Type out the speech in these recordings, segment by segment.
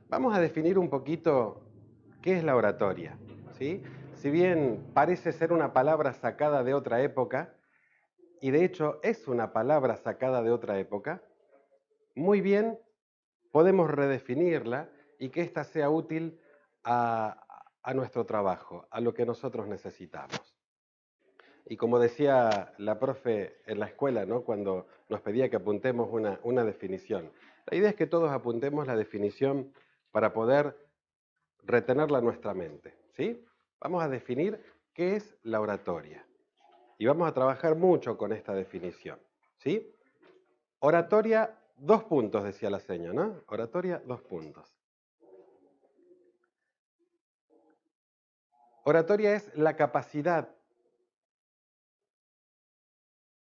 Vamos a definir un poquito qué es la oratoria, ¿sí? Si bien parece ser una palabra sacada de otra época, y de hecho es una palabra sacada de otra época, muy bien podemos redefinirla y que ésta sea útil a nuestro trabajo, a lo que nosotros necesitamos. Y como decía la profe en la escuela, ¿no? Cuando nos pedía que apuntemos una definición, la idea es que todos apuntemos la definición para poder retenerla en nuestra mente, ¿sí? Vamos a definir qué es la oratoria y vamos a trabajar mucho con esta definición, ¿sí? Oratoria, dos puntos, decía la seña, ¿no? Oratoria, dos puntos. Oratoria es la capacidad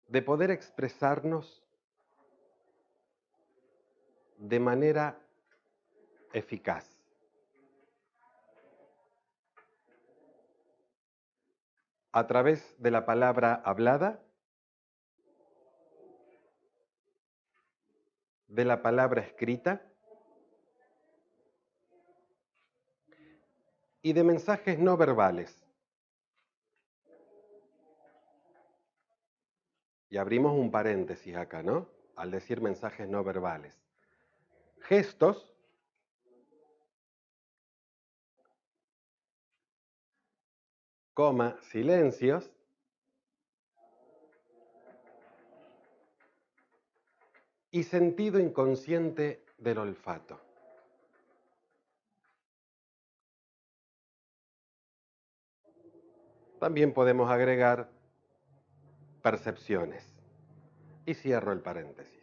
de poder expresarnos de manera eficaz. A través de la palabra hablada, de la palabra escrita y de mensajes no verbales. Y abrimos un paréntesis acá, ¿no? Al decir mensajes no verbales. Gestos, coma, silencios y sentido inconsciente del olfato. También podemos agregar percepciones. Y cierro el paréntesis.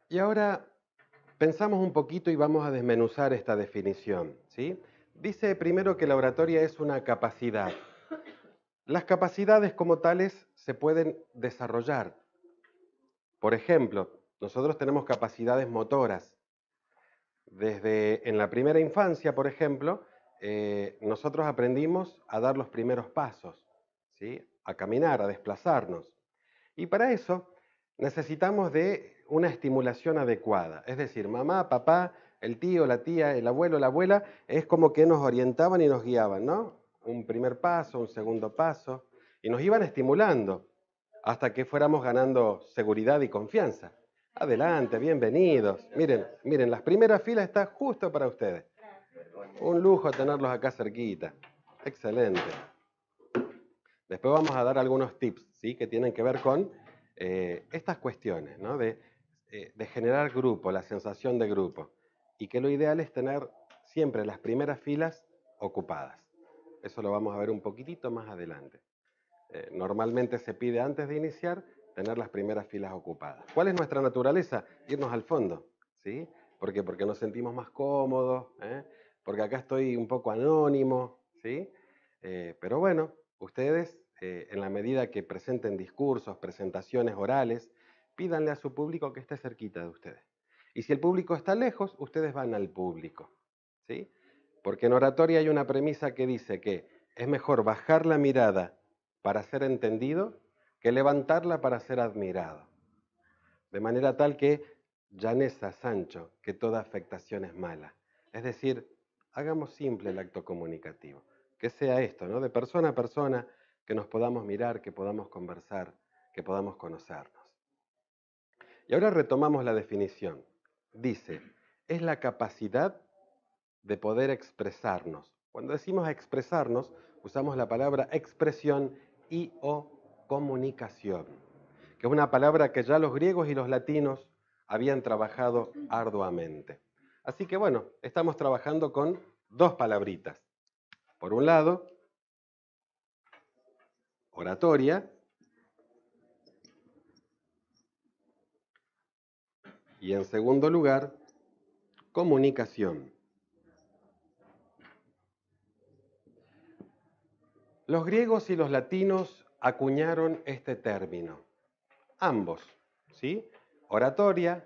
Y ahora pensamos un poquito y vamos a desmenuzar esta definición, ¿sí? Dice primero que la oratoria es una capacidad. Las capacidades como tales se pueden desarrollar. Por ejemplo, nosotros tenemos capacidades motoras. Desde en la primera infancia, por ejemplo, nosotros aprendimos a dar los primeros pasos, ¿sí? A caminar, a desplazarnos. Y para eso necesitamos de una estimulación adecuada. Es decir, mamá, papá, el tío, la tía, el abuelo, la abuela, es como que nos orientaban y nos guiaban, ¿no? Un primer paso, un segundo paso, y nos iban estimulando hasta que fuéramos ganando seguridad y confianza. Adelante, bienvenidos. Miren, miren, las primeras filas están justo para ustedes. Un lujo tenerlos acá cerquita. Excelente. Después vamos a dar algunos tips, ¿sí? Que tienen que ver con estas cuestiones, ¿no? De generar grupo, la sensación de grupo. Y que lo ideal es tener siempre las primeras filas ocupadas. Eso lo vamos a ver un poquitito más adelante. Normalmente se pide antes de iniciar tener las primeras filas ocupadas. ¿Cuál es nuestra naturaleza? Irnos al fondo, ¿sí? ¿Por qué? Porque nos sentimos más cómodos, ¿eh? Porque acá estoy un poco anónimo, ¿sí? Pero bueno, ustedes, en la medida que presenten discursos, presentaciones orales, pídanle a su público que esté cerquita de ustedes. Y si el público está lejos, ustedes van al público, ¿sí? Porque en oratoria hay una premisa que dice que es mejor bajar la mirada para ser entendido que levantarla para ser admirado. De manera tal que llaneza, Sancho, que toda afectación es mala. Es decir, hagamos simple el acto comunicativo. Que sea esto, ¿no? De persona a persona, que nos podamos mirar, que podamos conversar, que podamos conocernos. Y ahora retomamos la definición. Dice, es la capacidad de poder expresarnos. Cuando decimos expresarnos, usamos la palabra expresión y o comunicación, que es una palabra que ya los griegos y los latinos habían trabajado arduamente. Así que bueno, estamos trabajando con dos palabritas. Por un lado, oratoria, y en segundo lugar, comunicación. Los griegos y los latinos acuñaron este término, ambos, ¿sí? Oratoria,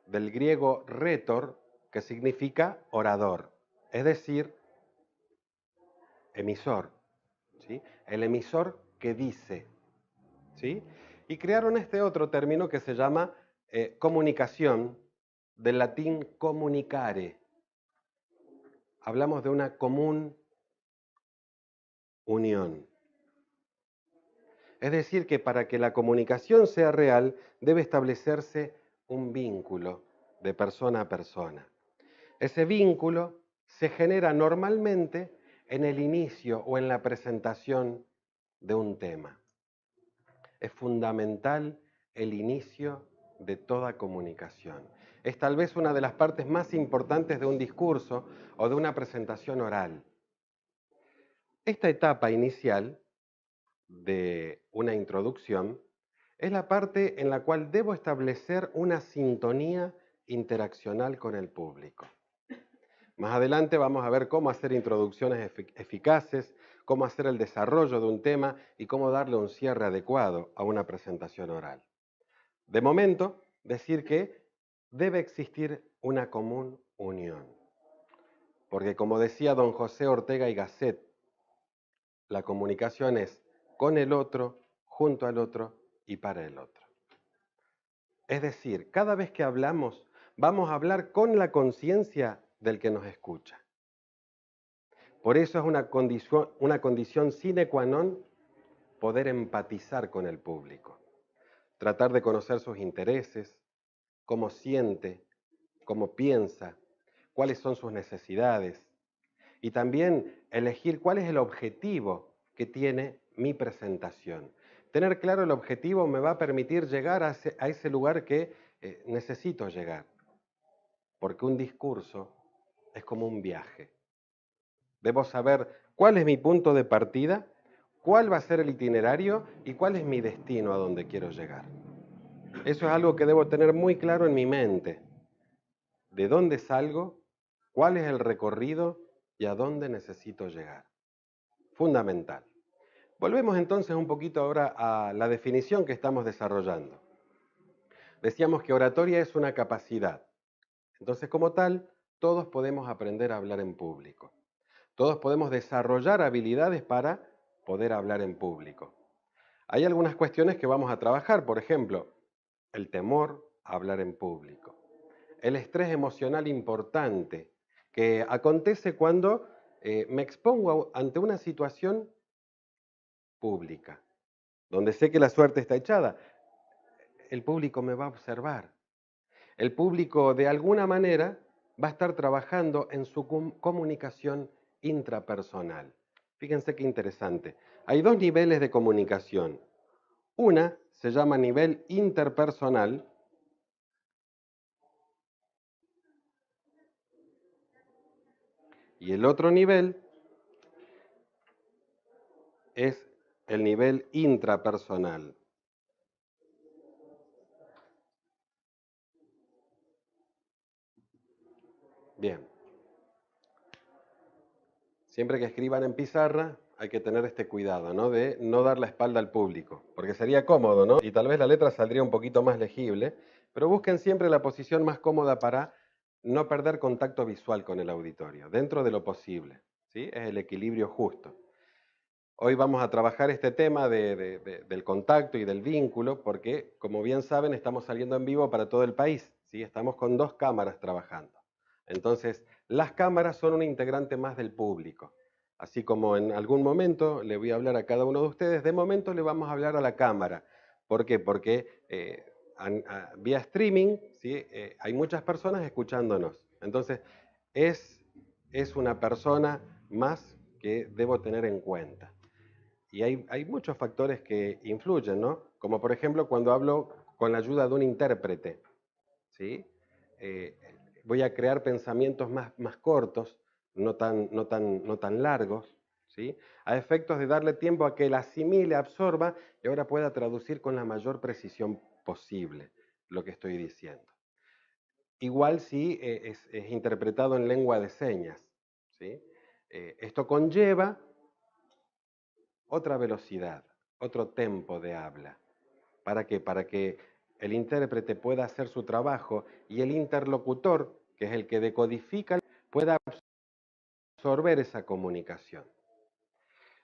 del griego retor, que significa orador, es decir, emisor, ¿sí? El emisor que dice, ¿sí? Y crearon este otro término que se llama comunicación, del latín comunicare. Hablamos de una común unión. Es decir, que para que la comunicación sea real, debe establecerse un vínculo de persona a persona. Ese vínculo se genera normalmente en el inicio o en la presentación de un tema. Es fundamental el inicio de toda comunicación. Es tal vez una de las partes más importantes de un discurso o de una presentación oral. Esta etapa inicial de una introducción es la parte en la cual debo establecer una sintonía interaccional con el público. Más adelante vamos a ver cómo hacer introducciones eficaces, cómo hacer el desarrollo de un tema y cómo darle un cierre adecuado a una presentación oral. De momento, decir que debe existir una común unión. Porque como decía don José Ortega y Gasset, la comunicación es con el otro, junto al otro y para el otro. Es decir, cada vez que hablamos, vamos a hablar con la conciencia del que nos escucha. Por eso es una condición sine qua non poder empatizar con el público, tratar de conocer sus intereses, cómo siente, cómo piensa, cuáles son sus necesidades y también elegir cuál es el objetivo que tiene mi presentación. Tener claro el objetivo me va a permitir llegar a ese lugar que necesito llegar, porque un discurso es como un viaje. Debo saber cuál es mi punto de partida, cuál va a ser el itinerario y cuál es mi destino a donde quiero llegar. Eso es algo que debo tener muy claro en mi mente. ¿De dónde salgo? ¿Cuál es el recorrido? ¿Y a dónde necesito llegar? Fundamental. Volvemos entonces un poquito ahora a la definición que estamos desarrollando. Decíamos que oratoria es una capacidad. Entonces, como tal, todos podemos aprender a hablar en público. Todos podemos desarrollar habilidades para poder hablar en público. Hay algunas cuestiones que vamos a trabajar, por ejemplo, el temor a hablar en público, el estrés emocional importante que acontece cuando me expongo ante una situación pública, donde sé que la suerte está echada. El público me va a observar. El público de alguna manera va a estar trabajando en su comunicación intrapersonal. Fíjense qué interesante. Hay dos niveles de comunicación. Una se llama nivel interpersonal y el otro nivel es el nivel intrapersonal. Bien. Siempre que escriban en pizarra hay que tener este cuidado, ¿no? De no dar la espalda al público, porque sería cómodo, ¿no? Y tal vez la letra saldría un poquito más legible, pero busquen siempre la posición más cómoda para no perder contacto visual con el auditorio, dentro de lo posible, ¿sí? Es el equilibrio justo. Hoy vamos a trabajar este tema del contacto y del vínculo, porque, como bien saben, estamos saliendo en vivo para todo el país, ¿sí? Estamos con 2 cámaras trabajando. Entonces, las cámaras son un integrante más del público. Así como en algún momento le voy a hablar a cada uno de ustedes, de momento le vamos a hablar a la cámara. ¿Por qué? Porque vía streaming, ¿sí? Hay muchas personas escuchándonos. Entonces, es una persona más que debo tener en cuenta. Y hay muchos factores que influyen, ¿no? Como por ejemplo cuando hablo con la ayuda de un intérprete, ¿sí? Eh, Voy a crear pensamientos más cortos, no tan largos, ¿sí? A efectos de darle tiempo a que él asimile, absorba y ahora pueda traducir con la mayor precisión posible lo que estoy diciendo. Igual si es interpretado en lengua de señas, ¿sí? Esto conlleva otra velocidad, otro tempo de habla. ¿Para qué? Para que el intérprete pueda hacer su trabajo y el interlocutor, que es el que decodifica, pueda absorber esa comunicación.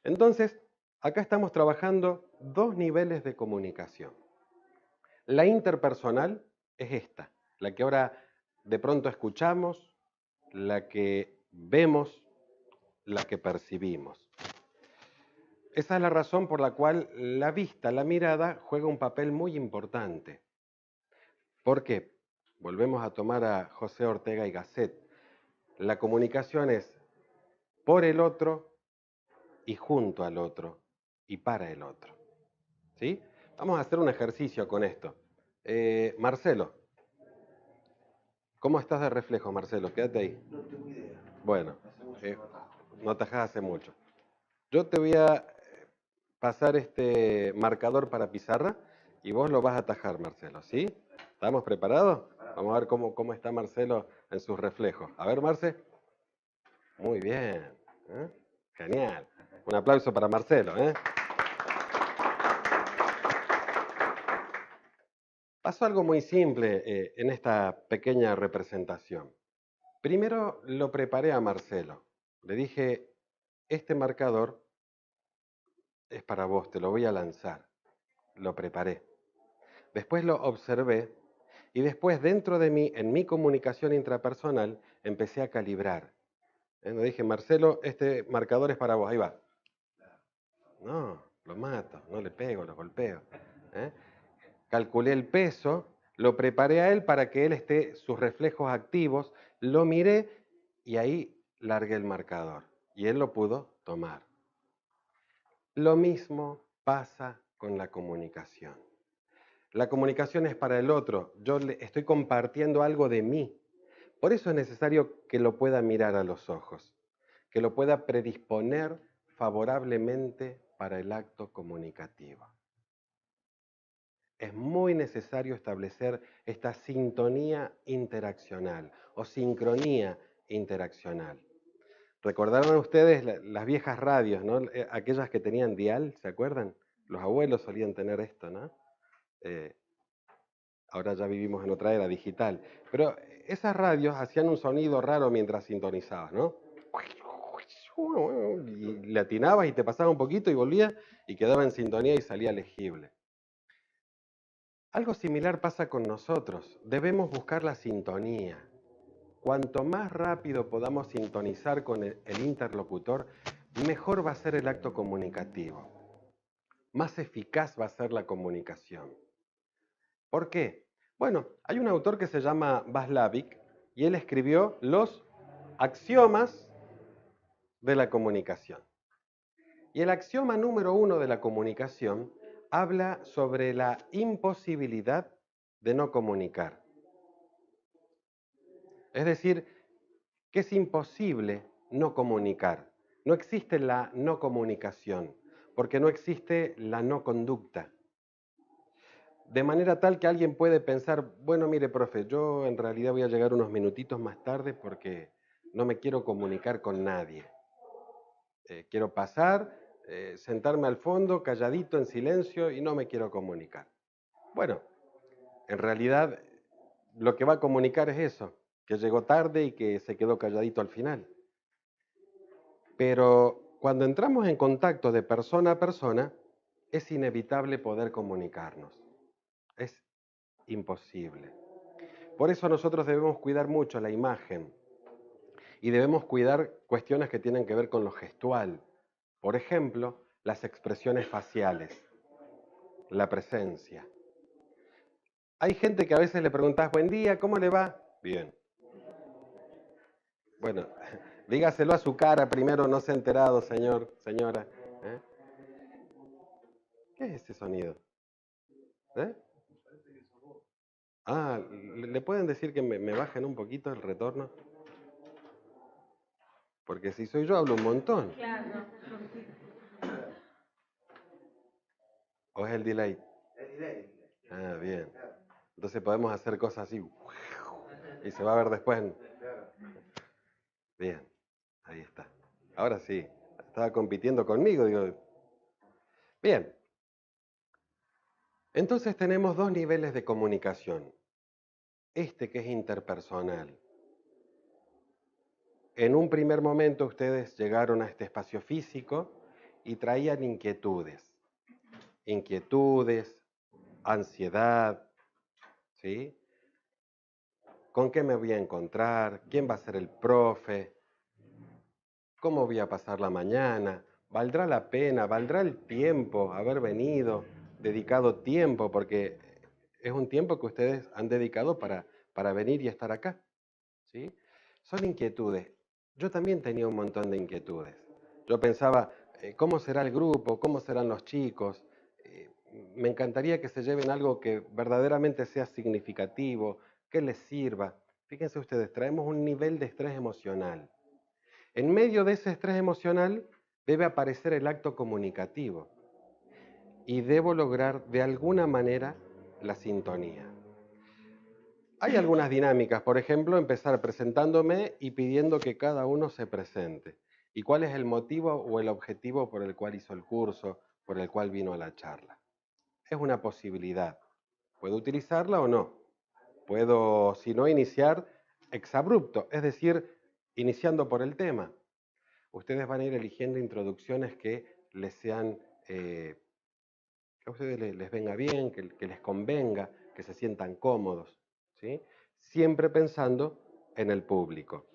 Entonces, acá estamos trabajando 2 niveles de comunicación. La interpersonal es esta, la que ahora de pronto escuchamos, la que vemos, la que percibimos. Esa es la razón por la cual la vista, la mirada, juega un papel muy importante. ¿Por qué? Volvemos a tomar a José Ortega y Gasset. La comunicación es por el otro y junto al otro y para el otro. ¿Sí? Vamos a hacer un ejercicio con esto. Marcelo, ¿cómo estás de reflejo, Marcelo? Quédate ahí. No tengo idea. Bueno, Hace mucho eh, que no atajo. no atajás hace mucho. Yo te voy a pasar este marcador para pizarra y vos lo vas a atajar, Marcelo, ¿sí? ¿Estamos preparados? Vamos a ver cómo está Marcelo en sus reflejos. A ver, Marce. Muy bien. ¿Eh? Genial. Un aplauso para Marcelo, ¿eh? Pasó algo muy simple en esta pequeña representación. Primero lo preparé a Marcelo. Le dije, este marcador es para vos, te lo voy a lanzar. Lo preparé. Después lo observé y después dentro de mí, en mi comunicación intrapersonal, empecé a calibrar. Le dije, Marcelo, este marcador es para vos, ahí va. No, lo mato, no le pego, lo golpeo. ¿Eh? Calculé el peso, lo preparé a él para que él esté sus reflejos activos, lo miré y ahí largué el marcador y él lo pudo tomar. Lo mismo pasa con la comunicación. La comunicación es para el otro, yo le estoy compartiendo algo de mí. Por eso es necesario que lo pueda mirar a los ojos, que lo pueda predisponer favorablemente para el acto comunicativo. Es muy necesario establecer esta sintonía interaccional o sincronía interaccional. ¿Recordaron ustedes las viejas radios, ¿no? Aquellas que tenían dial, ¿se acuerdan? Los abuelos solían tener esto, ¿no? Ahora ya vivimos en otra era digital. Pero esas radios hacían un sonido raro mientras sintonizabas, ¿no? Y le atinabas y te pasaba un poquito y volvía y quedaba en sintonía y salía legible. Algo similar pasa con nosotros. Debemos buscar la sintonía. Cuanto más rápido podamos sintonizar con el interlocutor, mejor va a ser el acto comunicativo. Más eficaz va a ser la comunicación. ¿Por qué? Bueno, hay un autor que se llama Václavic y él escribió los axiomas de la comunicación. Y el axioma número 1 de la comunicación habla sobre la imposibilidad de no comunicar. Es decir, que es imposible no comunicar. No existe la no comunicación, porque no existe la no conducta. De manera tal que alguien puede pensar, bueno, mire, profe, yo en realidad voy a llegar unos minutitos más tarde porque no me quiero comunicar con nadie. Quiero pasar, sentarme al fondo, calladito, en silencio, y no me quiero comunicar. Bueno, en realidad lo que va a comunicar es eso, que llegó tarde y que se quedó calladito al final. Pero cuando entramos en contacto de persona a persona, es inevitable poder comunicarnos. Es imposible. Por eso nosotros debemos cuidar mucho la imagen y debemos cuidar cuestiones que tienen que ver con lo gestual. Por ejemplo, las expresiones faciales, la presencia. Hay gente que a veces le preguntas, buen día, ¿cómo le va? Bien. Bueno, dígaselo a su cara primero, no se ha enterado, señor, señora. ¿Eh? ¿Qué es ese sonido? ¿Eh? Ah, ¿le pueden decir que me bajen un poquito el retorno? Porque si soy yo hablo un montón. Claro. ¿O es el delay? El delay. Ah, bien. Entonces podemos hacer cosas así. Y se va a ver después. Bien, ahí está. Ahora sí. Estaba compitiendo conmigo, digo. Bien. Entonces tenemos dos niveles de comunicación. Este que es interpersonal. En un primer momento ustedes llegaron a este espacio físico y traían inquietudes. Inquietudes, ansiedad, ¿sí? ¿Con qué me voy a encontrar? ¿Quién va a ser el profe? ¿Cómo voy a pasar la mañana? ¿Valdrá la pena? ¿Valdrá el tiempo haber venido, dedicado tiempo? Porque es un tiempo que ustedes han dedicado para venir y estar acá, ¿sí? Son inquietudes. Yo también tenía un montón de inquietudes. Yo pensaba, ¿cómo será el grupo? ¿Cómo serán los chicos? Eh, Me encantaría que se lleven algo que verdaderamente sea significativo, que les sirva. Fíjense ustedes, traemos un nivel de estrés emocional. En medio de ese estrés emocional debe aparecer el acto comunicativo y debo lograr de alguna manera la sintonía. Hay algunas dinámicas, por ejemplo, empezar presentándome y pidiendo que cada uno se presente. ¿Y cuál es el motivo o el objetivo por el cual hizo el curso, por el cual vino a la charla? Es una posibilidad. ¿Puedo utilizarla o no? Puedo, si no, iniciar exabrupto, es decir, iniciando por el tema. Ustedes van a ir eligiendo introducciones que les sean, que a ustedes les venga bien, que les convenga, que se sientan cómodos, ¿sí? Siempre pensando en el público.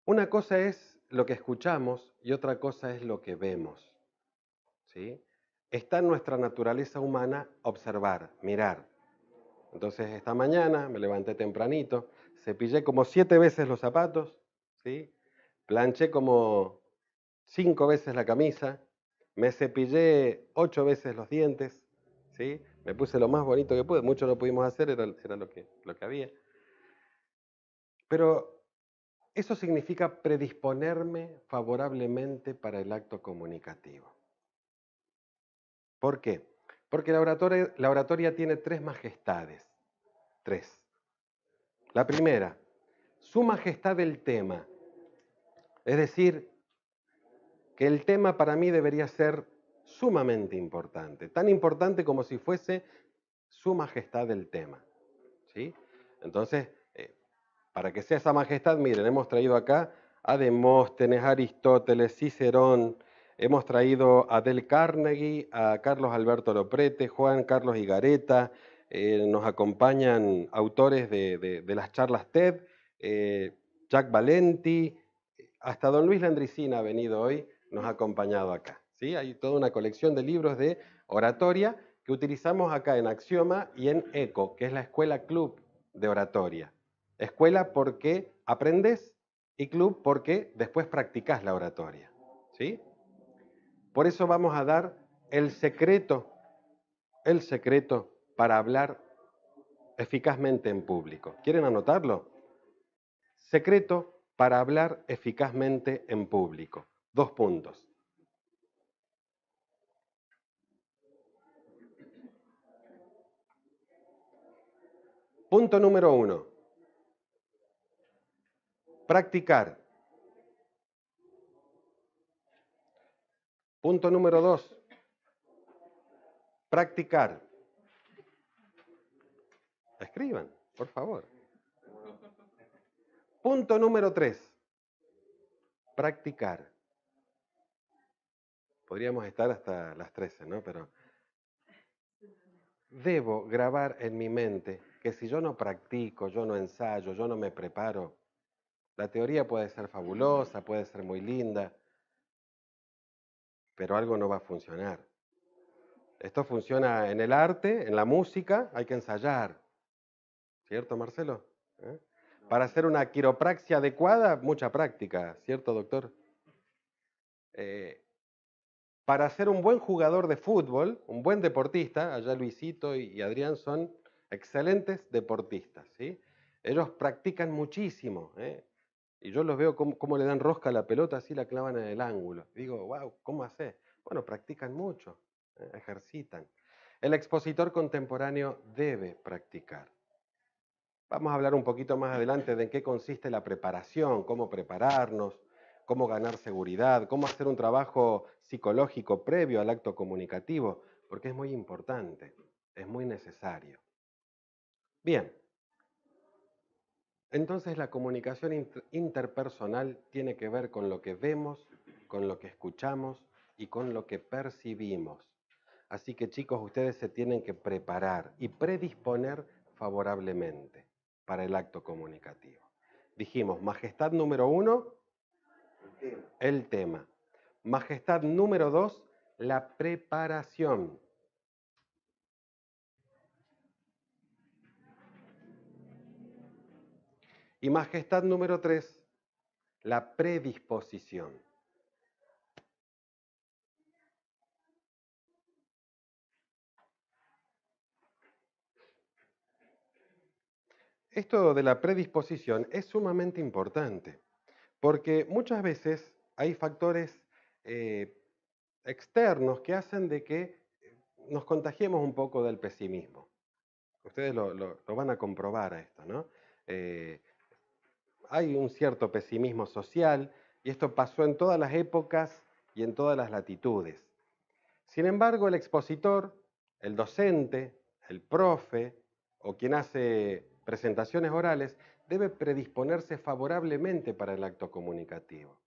Una cosa es lo que escuchamos y otra cosa es lo que vemos, ¿sí? Está en nuestra naturaleza humana observar, mirar. Entonces esta mañana me levanté tempranito, cepillé como 7 veces los zapatos, ¿sí? Planché como 5 veces la camisa, me cepillé 8 veces los dientes, ¿sí? Me puse lo más bonito que pude, mucho no pudimos hacer, era lo que había. Pero eso significa predisponerme favorablemente para el acto comunicativo. ¿Por qué? Porque la oratoria tiene 3 majestades. 3. La primera, su majestad del tema. Es decir, que el tema para mí debería ser sumamente importante, tan importante como si fuese su majestad del tema, ¿sí? Entonces, para que sea esa majestad, miren, hemos traído acá a Demóstenes, a Aristóteles, Cicerón, hemos traído a Del Carnegie, a Carlos Alberto Loprete, Juan Carlos Higareta, nos acompañan autores de las charlas TED, Jack Valenti, hasta don Luis Landricina ha venido hoy, nos ha acompañado acá, ¿sí? Hay toda una colección de libros de oratoria que utilizamos acá en Axioma y en ECO, que es la Escuela Club de Oratoria. Escuela porque aprendes y club porque después practicas la oratoria, ¿sí? Por eso vamos a dar el secreto para hablar eficazmente en público. ¿Quieren anotarlo? Secreto para hablar eficazmente en público. 2 puntos. Punto número 1. Practicar. Punto número 2. Practicar. Escriban, por favor. Punto número 3. Practicar. Podríamos estar hasta las 13, ¿no? Pero debo grabar en mi mente que si yo no practico, yo no ensayo, yo no me preparo, la teoría puede ser fabulosa, puede ser muy linda, pero algo no va a funcionar. Esto funciona en el arte, en la música, hay que ensayar. ¿Cierto, Marcelo? ¿Eh? Para hacer una quiropraxia adecuada, mucha práctica, ¿cierto, doctor? Eh, para ser un buen jugador de fútbol, un buen deportista, allá Luisito y Adrián son excelentes deportistas, ¿sí? Ellos practican muchísimo, ¿eh? Y yo los veo cómo le dan rosca a la pelota, así la clavan en el ángulo. Digo, wow, ¿cómo hace? Bueno, practican mucho, ejercitan. El expositor contemporáneo debe practicar. Vamos a hablar un poquito más adelante de en qué consiste la preparación, cómo prepararnos, cómo ganar seguridad, cómo hacer un trabajo psicológico previo al acto comunicativo, porque es muy importante, es muy necesario. Bien, entonces la comunicación interpersonal tiene que ver con lo que vemos, con lo que escuchamos y con lo que percibimos. Así que chicos, ustedes se tienen que preparar y predisponer favorablemente para el acto comunicativo. Dijimos, majestad número 1, el tema. Majestad número 2, la preparación. Y majestad número 3, la predisposición. Esto de la predisposición es sumamente importante, porque muchas veces hay factores externos que hacen de que nos contagiemos un poco del pesimismo. Ustedes lo van a comprobar a esto, ¿no? Eh, Hay un cierto pesimismo social y esto pasó en todas las épocas y en todas las latitudes. Sin embargo, el expositor, el docente, el profe o quien hace presentaciones orales debe predisponerse favorablemente para el acto comunicativo.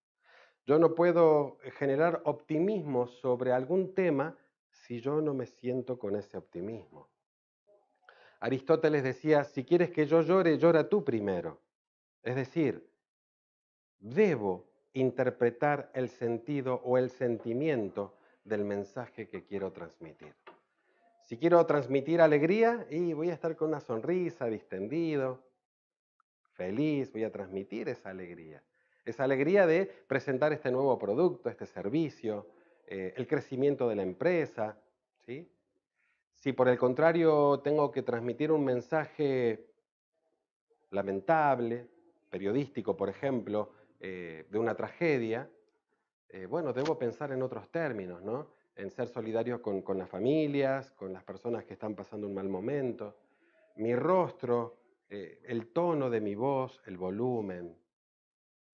Yo no puedo generar optimismo sobre algún tema si yo no me siento con ese optimismo. Aristóteles decía, si quieres que yo llore, llora tú primero. Es decir, debo interpretar el sentido o el sentimiento del mensaje que quiero transmitir. Si quiero transmitir alegría, y voy a estar con una sonrisa, distendido, feliz, voy a transmitir esa alegría. Esa alegría de presentar este nuevo producto, este servicio, el crecimiento de la empresa, ¿sí? Si por el contrario tengo que transmitir un mensaje lamentable, periodístico, por ejemplo, de una tragedia, bueno, debo pensar en otros términos, ¿no? En ser solidario con las familias, con las personas que están pasando un mal momento. Mi rostro, el tono de mi voz, el volumen.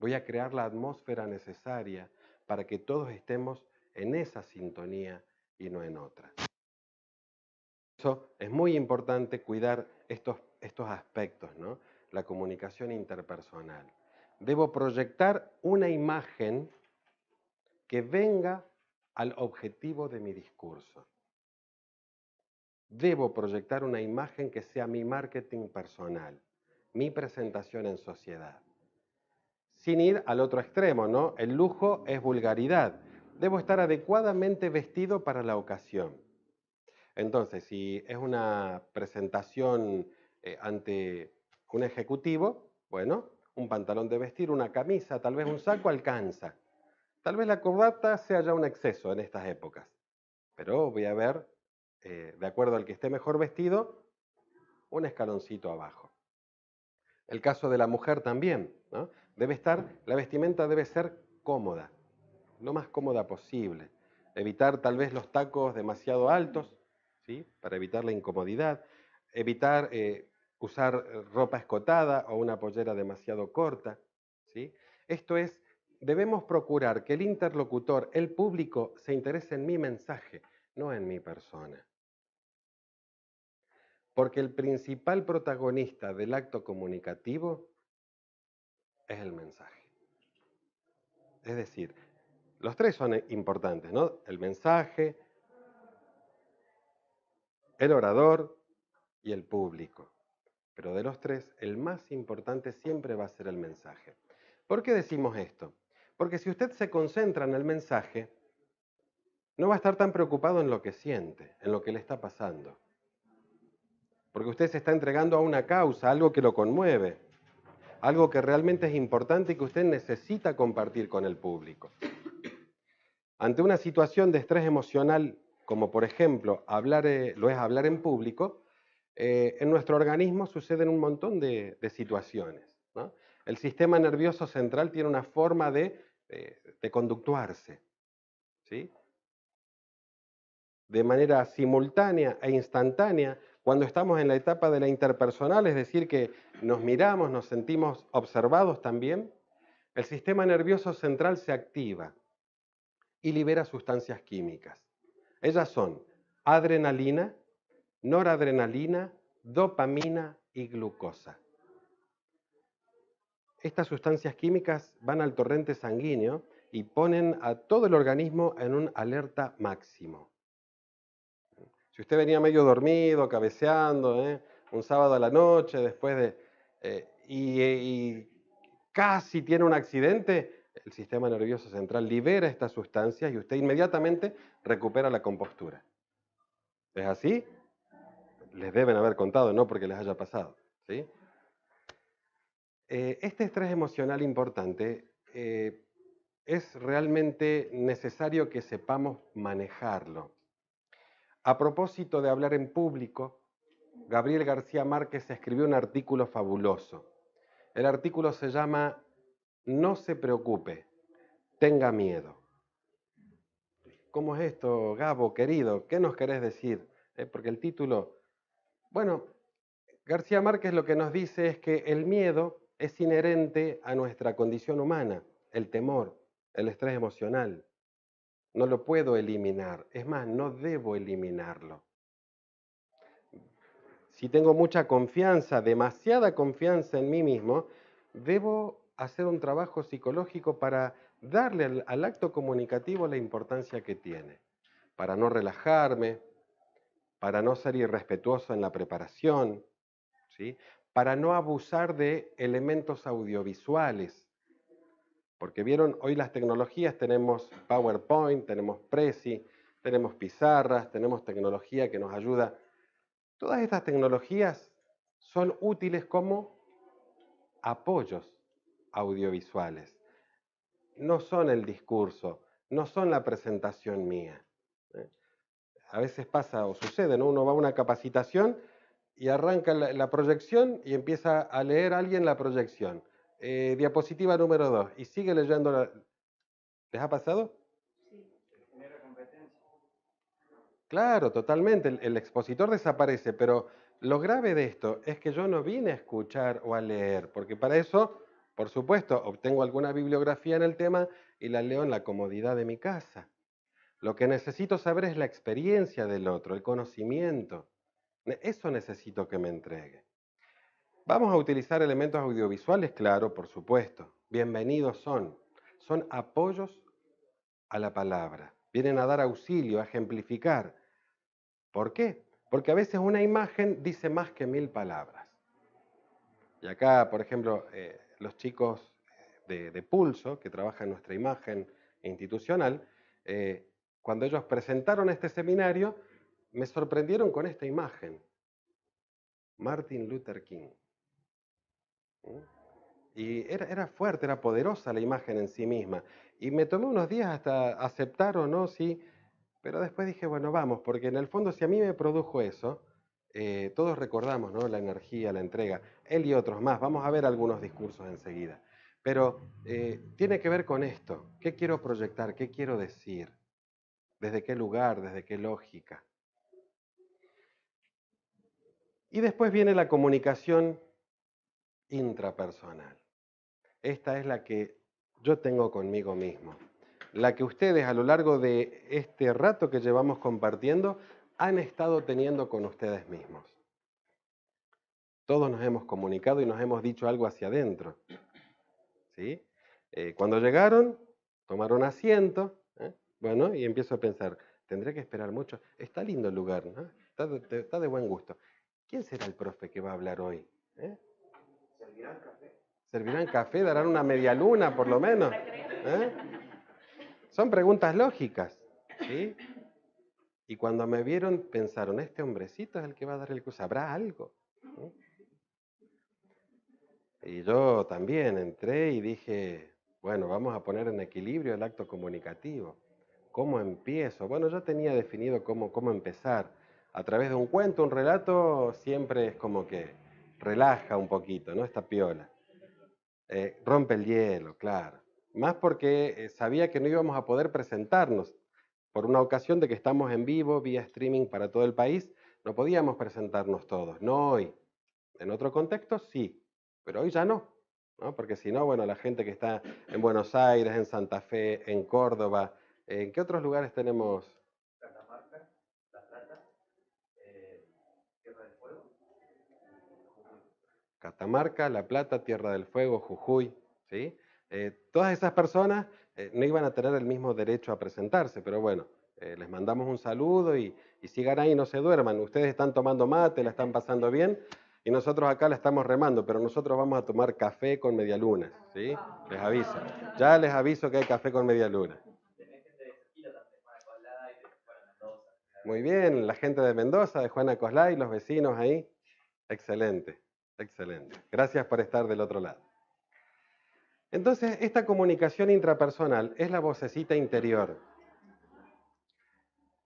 Voy a crear la atmósfera necesaria para que todos estemos en esa sintonía y no en otra. Eso es muy importante cuidar estos aspectos, ¿no? La comunicación interpersonal. Debo proyectar una imagen que venga al objetivo de mi discurso. Debo proyectar una imagen que sea mi marketing personal, mi presentación en sociedad. Sin ir al otro extremo, ¿no? El lujo es vulgaridad. Debo estar adecuadamente vestido para la ocasión. Entonces, si es una presentación ante un ejecutivo, bueno, un pantalón de vestir, una camisa, tal vez un saco alcanza. Tal vez la corbata sea ya un exceso en estas épocas, pero voy a ver, de acuerdo al que esté mejor vestido, un escaloncito abajo. El caso de la mujer también, ¿no? La vestimenta debe ser cómoda, lo más cómoda posible. Evitar tal vez los tacos demasiado altos, ¿sí? Para evitar la incomodidad. Evitar usar ropa escotada o una pollera demasiado corta, ¿sí? Esto es, debemos procurar que el interlocutor, el público, se interese en mi mensaje, no en mi persona. Porque el principal protagonista del acto comunicativo es el mensaje. Es decir, los tres son importantes, ¿no? El mensaje, el orador y el público. Pero de los tres, el más importante siempre va a ser el mensaje. ¿Por qué decimos esto? Porque si usted se concentra en el mensaje, no va a estar tan preocupado en lo que siente, en lo que le está pasando. Porque usted se está entregando a una causa, algo que lo conmueve, algo que realmente es importante y que usted necesita compartir con el público. Ante una situación de estrés emocional, como por ejemplo lo es hablar en público, en nuestro organismo suceden un montón de situaciones, ¿no? El sistema nervioso central tiene una forma de conductuarse, ¿sí? De manera simultánea e instantánea cuando estamos en la etapa de la interpersonal, es decir, que nos miramos, nos sentimos observados también, el sistema nervioso central se activa y libera sustancias químicas. Ellas son adrenalina, noradrenalina, dopamina y glucosa. Estas sustancias químicas van al torrente sanguíneo y ponen a todo el organismo en un alerta máximo. Si usted venía medio dormido, cabeceando, un sábado a la noche, después de... y casi tiene un accidente, el sistema nervioso central libera estas sustancias y usted inmediatamente recupera la compostura. ¿Es así? Les deben haber contado, no porque les haya pasado, ¿sí? Este estrés emocional importante es realmente necesario que sepamos manejarlo. A propósito de hablar en público, Gabriel García Márquez escribió un artículo fabuloso. El artículo se llama No se preocupe, tenga miedo. ¿Cómo es esto, Gabo, querido? ¿Qué nos querés decir? Porque el título... Bueno, García Márquez lo que nos dice es que el miedo es inherente a nuestra condición humana, el temor, el estrés emocional. No lo puedo eliminar, es más, no debo eliminarlo. Si tengo mucha confianza, demasiada confianza en mí mismo, debo hacer un trabajo psicológico para darle al acto comunicativo la importancia que tiene, para no relajarme, para no ser irrespetuoso en la preparación, ¿sí? Para no abusar de elementos audiovisuales. Porque vieron, hoy las tecnologías, tenemos PowerPoint, tenemos Prezi, tenemos pizarras, tenemos tecnología que nos ayuda. Todas estas tecnologías son útiles como apoyos audiovisuales. No son el discurso, no son la presentación mía. A veces pasa o sucede, ¿no? Uno va a una capacitación y arranca la proyección y empieza a leer alguien la proyección. Diapositiva número 2 y sigue leyendo. ¿Les ha pasado? Sí, genera competencia. Claro, totalmente. El expositor desaparece, pero lo grave de esto es que yo no vine a escuchar o a leer, porque para eso, por supuesto, obtengo alguna bibliografía en el tema y la leo en la comodidad de mi casa. Lo que necesito saber es la experiencia del otro, el conocimiento. Eso necesito que me entregue. Vamos a utilizar elementos audiovisuales, claro, por supuesto. Bienvenidos son. Son apoyos a la palabra. Vienen a dar auxilio, a ejemplificar. ¿Por qué? Porque a veces una imagen dice más que 1000 palabras. Y acá, por ejemplo, los chicos de Pulso, que trabajan en nuestra imagen institucional, cuando ellos presentaron este seminario, me sorprendieron con esta imagen. Martin Luther King. ¿Mm? Y era fuerte, era poderosa la imagen en sí misma. Y me tomé unos días hasta aceptar o no, sí, pero después dije, bueno, vamos, porque en el fondo si a mí me produjo eso, todos recordamos, ¿no? La energía, la entrega, él y otros más, vamos a ver algunos discursos enseguida. Pero tiene que ver con esto, ¿qué quiero proyectar? ¿Qué quiero decir? ¿Desde qué lugar? ¿Desde qué lógica? Y después viene la comunicación intrapersonal. Esta es la que yo tengo conmigo mismo, la que ustedes a lo largo de este rato que llevamos compartiendo han estado teniendo con ustedes mismos. Todos nos hemos comunicado y nos hemos dicho algo hacia adentro. ¿Sí? Cuando llegaron, tomaron asiento, bueno, y empiezo a pensar, tendré que esperar mucho. Está lindo el lugar, ¿no? Está de buen gusto. ¿Quién será el profe que va a hablar hoy? ¿Servirán café? ¿Servirán café? ¿Darán una media luna por lo menos? Son preguntas lógicas, ¿sí? Y cuando me vieron pensaron, este hombrecito es el que va a dar el curso, ¿habrá algo? ¿Sí? Y yo también entré y dije, bueno, vamos a poner en equilibrio el acto comunicativo. ¿Cómo empiezo? Bueno, yo tenía definido cómo empezar. A través de un cuento, un relato, siempre es como que relaja un poquito, ¿no? Esta piola. Rompe el hielo, claro. Más porque sabía que no íbamos a poder presentarnos. Por una ocasión de que estamos en vivo, vía streaming para todo el país, no podíamos presentarnos todos. No hoy. En otro contexto, sí. Pero hoy ya no. ¿No? Porque si no, bueno, la gente que está en Buenos Aires, en Santa Fe, en Córdoba, ¿en qué otros lugares tenemos? Catamarca, La Plata, Tierra del Fuego, Jujuy. Catamarca, La Plata, Tierra del Fuego, Jujuy, ¿sí? Todas esas personas no iban a tener el mismo derecho a presentarse, pero bueno, Les mandamos un saludo y sigan ahí, no se duerman. Ustedes están tomando mate, la están pasando bien y nosotros acá la estamos remando, pero nosotros vamos a tomar café con medialunas, ¿sí? Les aviso. Ya les aviso que hay café con medialunas. Muy bien, la gente de Mendoza, de Juana Coslay, los vecinos ahí. Excelente, excelente. Gracias por estar del otro lado. Entonces, esta comunicación intrapersonal es la vocecita interior.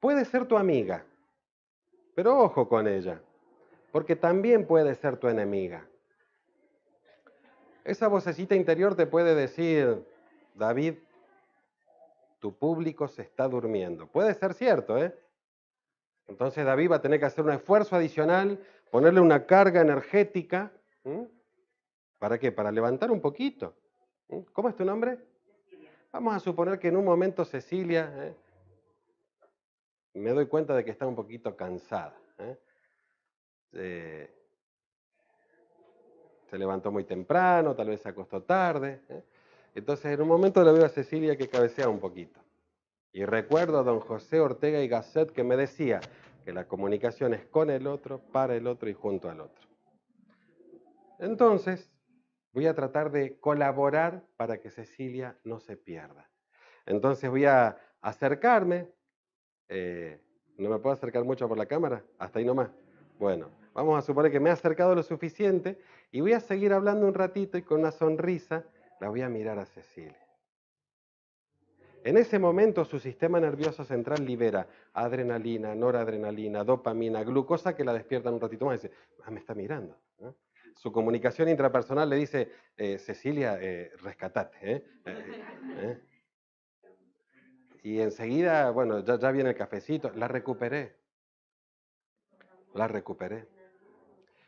Puede ser tu amiga, pero ojo con ella, porque también puede ser tu enemiga. Esa vocecita interior te puede decir, David, tu público se está durmiendo. Puede ser cierto, ¿eh? Entonces David va a tener que hacer un esfuerzo adicional, ponerle una carga energética. ¿Para qué? Para levantar un poquito. ¿Cómo es tu nombre? Vamos a suponer que en un momento Cecilia, me doy cuenta de que está un poquito cansada. Se levantó muy temprano, tal vez se acostó tarde. Entonces en un momento le veo a Cecilia que cabecea un poquito. Y recuerdo a don José Ortega y Gasset que me decía que la comunicación es con el otro, para el otro y junto al otro. Entonces, voy a tratar de colaborar para que Cecilia no se pierda. Entonces voy a acercarme. ¿No me puedo acercar mucho por la cámara? Hasta ahí nomás. Bueno, vamos a suponer que me he acercado lo suficiente y voy a seguir hablando un ratito y con una sonrisa la voy a mirar a Cecilia. En ese momento su sistema nervioso central libera adrenalina, noradrenalina, dopamina, glucosa que la despierta un ratito más y dice, me está mirando. Su comunicación intrapersonal le dice, Cecilia, rescatate. Y enseguida, bueno, ya viene el cafecito, la recuperé.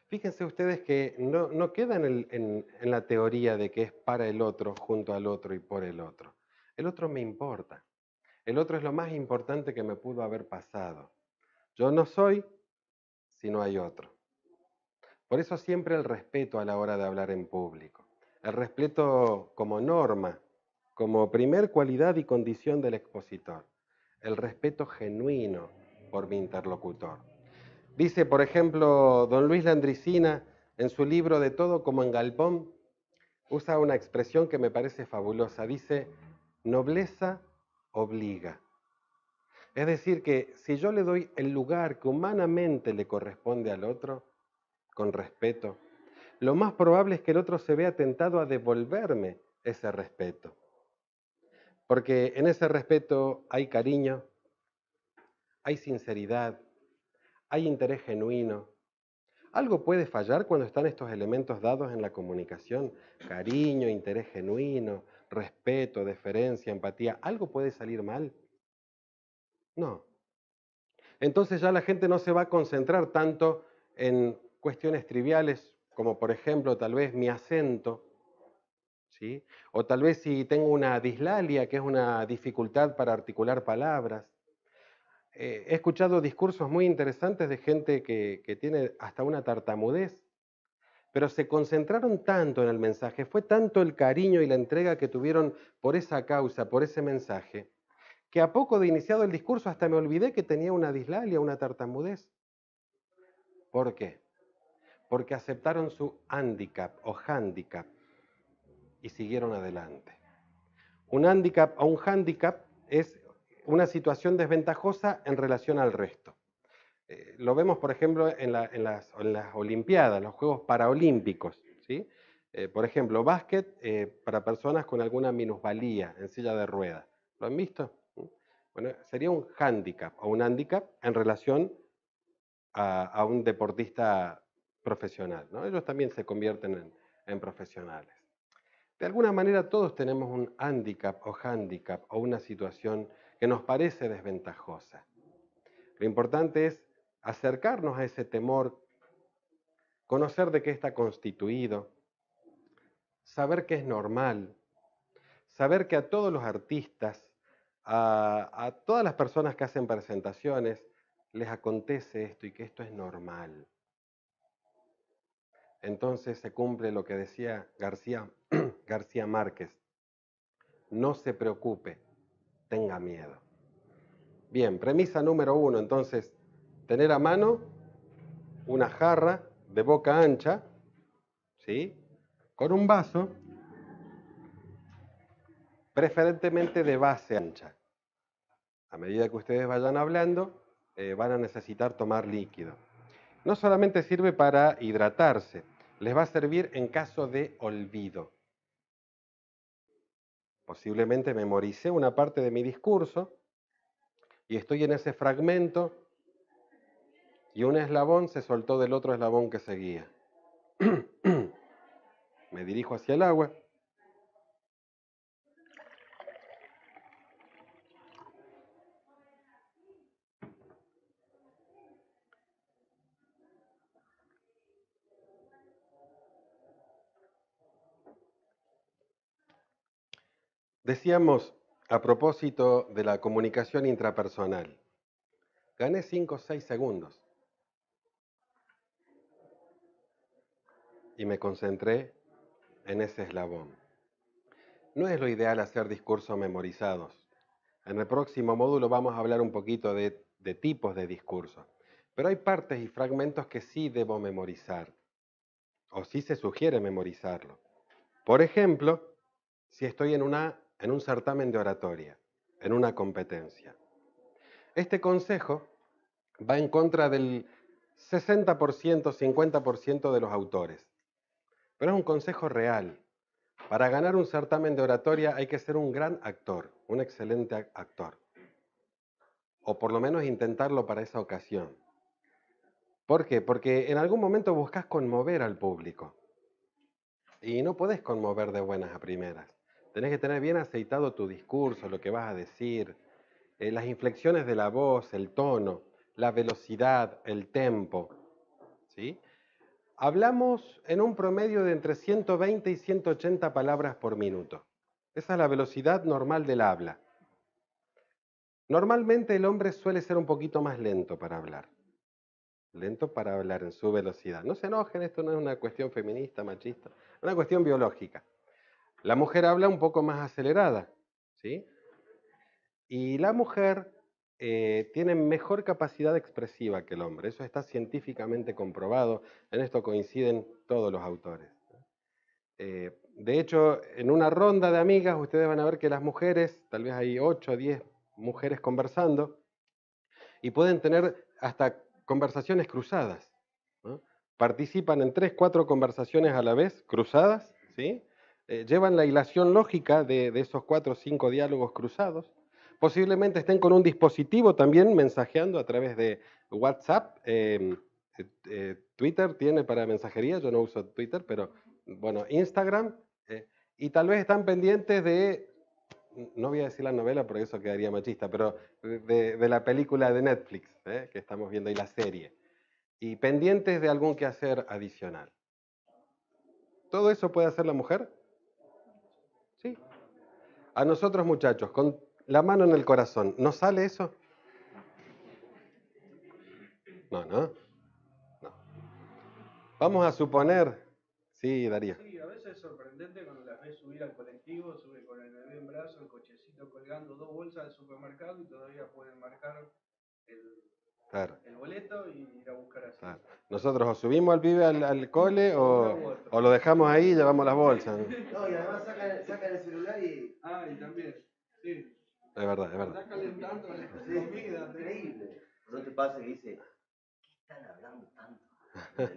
Fíjense ustedes que no queda en la teoría de que es para el otro, junto al otro y por el otro. El otro me importa. El otro es lo más importante que me pudo haber pasado. Yo no soy si no hay otro. Por eso siempre el respeto a la hora de hablar en público. El respeto como norma, como primer cualidad y condición del expositor. El respeto genuino por mi interlocutor. Dice, por ejemplo, don Luis Landricina, en su libro De todo como en Galpón, usa una expresión que me parece fabulosa. Dice, nobleza obliga. Es decir, que si yo le doy el lugar que humanamente le corresponde al otro, con respeto, lo más probable es que el otro se vea tentado a devolverme ese respeto. Porque en ese respeto hay cariño, hay sinceridad, hay interés genuino. Algo puede fallar cuando están estos elementos dados en la comunicación. Cariño, interés genuino, respeto, deferencia, empatía. ¿Algo puede salir mal? No. Entonces ya la gente no se va a concentrar tanto en cuestiones triviales, como por ejemplo tal vez mi acento, ¿sí? O tal vez si tengo una dislalia, que es una dificultad para articular palabras. He escuchado discursos muy interesantes de gente que tiene hasta una tartamudez, pero se concentraron tanto en el mensaje, fue tanto el cariño y la entrega que tuvieron por esa causa, por ese mensaje, que a poco de iniciado el discurso hasta me olvidé que tenía una dislalia, una tartamudez. ¿Por qué? Porque aceptaron su handicap o handicap y siguieron adelante. Un handicap o un handicap es una situación desventajosa en relación al resto. Lo vemos, por ejemplo, en las Olimpiadas, los Juegos Paralímpicos, ¿sí? Por ejemplo, básquet para personas con alguna minusvalía en silla de ruedas. ¿Lo han visto? Bueno, sería un handicap o un handicap en relación a un deportista profesional, ¿no? Ellos también se convierten en profesionales. De alguna manera todos tenemos un handicap o una situación que nos parece desventajosa. Lo importante es acercarnos a ese temor, conocer de qué está constituido, saber que es normal, saber que a todos los artistas, a todas las personas que hacen presentaciones, les acontece esto y que esto es normal. Entonces se cumple lo que decía García Márquez. No se preocupe, tenga miedo. Bien, premisa número 1, entonces, tener a mano una jarra de boca ancha, ¿sí? Con un vaso, preferentemente de base ancha. A medida que ustedes vayan hablando, van a necesitar tomar líquido. No solamente sirve para hidratarse, les va a servir en caso de olvido. Posiblemente memoricé una parte de mi discurso y estoy en ese fragmento y un eslabón se soltó del otro eslabón que seguía. Me dirijo hacia el agua. Decíamos, a propósito de la comunicación intrapersonal, gané 5 o 6 segundos y me concentré en ese eslabón. No es lo ideal hacer discursos memorizados. En el próximo módulo vamos a hablar un poquito de tipos de discursos, pero hay partes y fragmentos que sí debo memorizar, o sí se sugiere memorizarlo. Por ejemplo, si estoy en un certamen de oratoria, en una competencia. Este consejo va en contra del 60%, 50% de los autores, pero es un consejo real. Para ganar un certamen de oratoria hay que ser un gran actor, un excelente actor, o por lo menos intentarlo para esa ocasión. ¿Por qué? Porque en algún momento buscas conmover al público y no podés conmover de buenas a primeras. Tenés que tener bien aceitado tu discurso, lo que vas a decir, las inflexiones de la voz, el tono, la velocidad, el tempo, ¿sí? Hablamos en un promedio de entre 120 y 180 palabras por minuto. Esa es la velocidad normal del habla. Normalmente el hombre suele ser un poquito más lento para hablar. Lento para hablar en su velocidad. No se enojen, esto no es una cuestión feminista, machista, es una cuestión biológica. La mujer habla un poco más acelerada, ¿sí? Y la mujer tiene mejor capacidad expresiva que el hombre. Eso está científicamente comprobado. En esto coinciden todos los autores. De hecho, en una ronda de amigas, ustedes van a ver que las mujeres, tal vez hay 8 o 10 mujeres conversando, y pueden tener hasta conversaciones cruzadas, ¿no? Participan en 3, 4 conversaciones a la vez, cruzadas, ¿sí? Llevan la hilación lógica de esos 4 o 5 diálogos cruzados. Posiblemente estén con un dispositivo también mensajeando a través de WhatsApp. Twitter tiene para mensajería, yo no uso Twitter, pero bueno, Instagram. Y tal vez están pendientes de, no voy a decir la novela porque eso quedaría machista, pero de la película de Netflix que estamos viendo y la serie. Y pendientes de algún quehacer adicional. ¿Todo eso puede hacer la mujer? Sí. A nosotros, muchachos, con la mano en el corazón, ¿nos sale eso? No, no. No. Vamos a suponer. Sí, Darío. Sí, a veces es sorprendente cuando las ves subir al colectivo, sube con el bebé en brazo, el cochecito colgando 2 bolsas del supermercado y todavía pueden marcar Claro. el boleto y ir a buscar así. Claro. Nosotros o subimos al pibe al cole o lo dejamos ahí y llevamos las bolsas. No, y además sacan el celular y. Ah, y también, sí. Es verdad, es verdad. Está calentando la Sí, comida. increíble. ¿No te pasa que dice, ¿qué están hablando tanto?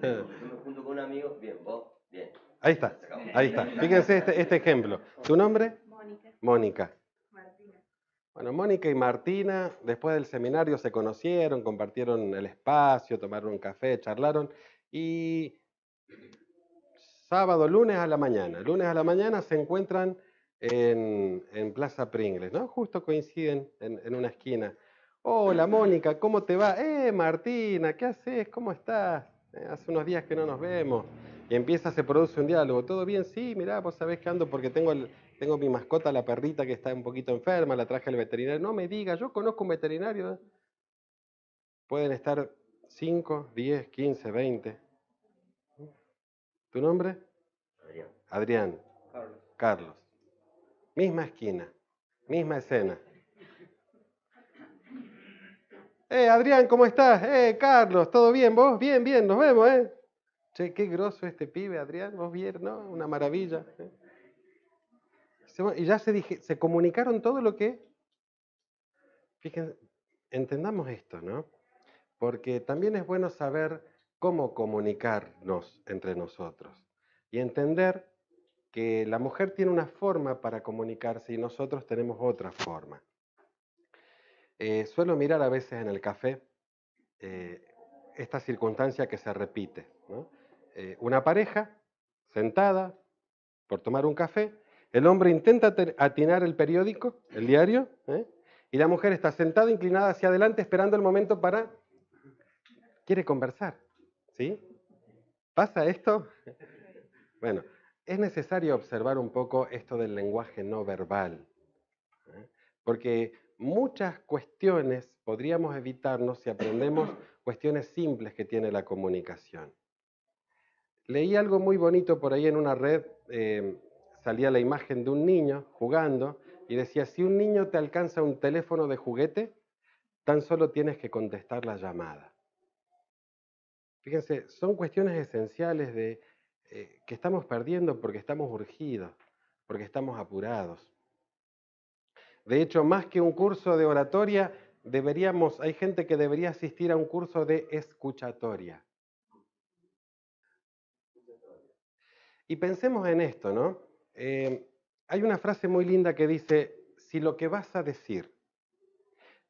Yo me junto con un amigo, bien, vos, bien. Ahí está, ahí está. Fíjense este ejemplo. ¿Tu nombre? Mónica. Mónica. Martina. Bueno, Mónica y Martina, después del seminario se conocieron, compartieron el espacio, tomaron un café, charlaron y lunes a la mañana se encuentran en Plaza Pringles, ¿no? Justo coinciden en una esquina. Hola Mónica, ¿cómo te va? Martina, ¿qué haces? ¿Cómo estás? Hace unos días que no nos vemos. Y se produce un diálogo. ¿Todo bien? Sí, mirá, vos sabés que ando porque tengo mi mascota, la perrita, que está un poquito enferma, la traje al veterinario. No me digas, yo conozco un veterinario. Pueden estar 5, 10, 15, 20. ¿Tu nombre? Adrián. Adrián. Carlos. Misma esquina, misma escena. Adrián, ¿cómo estás? Carlos, ¿todo bien? ¿Vos? Bien, bien, nos vemos, Che, qué groso este pibe, Adrián, ¿vos bien, no? Una maravilla. Y ya se comunicaron todo lo que... Fíjense, entendamos esto, ¿no? Porque también es bueno saber cómo comunicarnos entre nosotros y entender que la mujer tiene una forma para comunicarse y nosotros tenemos otra forma. Suelo mirar a veces en el café esta circunstancia que se repite, ¿no? Una pareja sentada por tomar un café, el hombre intenta atinar el periódico, el diario, y la mujer está sentada, inclinada hacia adelante, esperando el momento para... Quiere conversar, ¿sí? ¿Pasa esto? Bueno, es necesario observar un poco esto del lenguaje no verbal, porque muchas cuestiones podríamos evitarnos si aprendemos cuestiones simples que tiene la comunicación. Leí algo muy bonito por ahí en una red, salía la imagen de un niño jugando y decía, si un niño te alcanza un teléfono de juguete, tan solo tienes que contestar la llamada. Fíjense, son cuestiones esenciales que estamos perdiendo porque estamos urgidos, porque estamos apurados. De hecho, más que un curso de oratoria, hay gente que debería asistir a un curso de escuchatoria. Y pensemos en esto, ¿no? Hay una frase muy linda que dice, si lo que vas a decir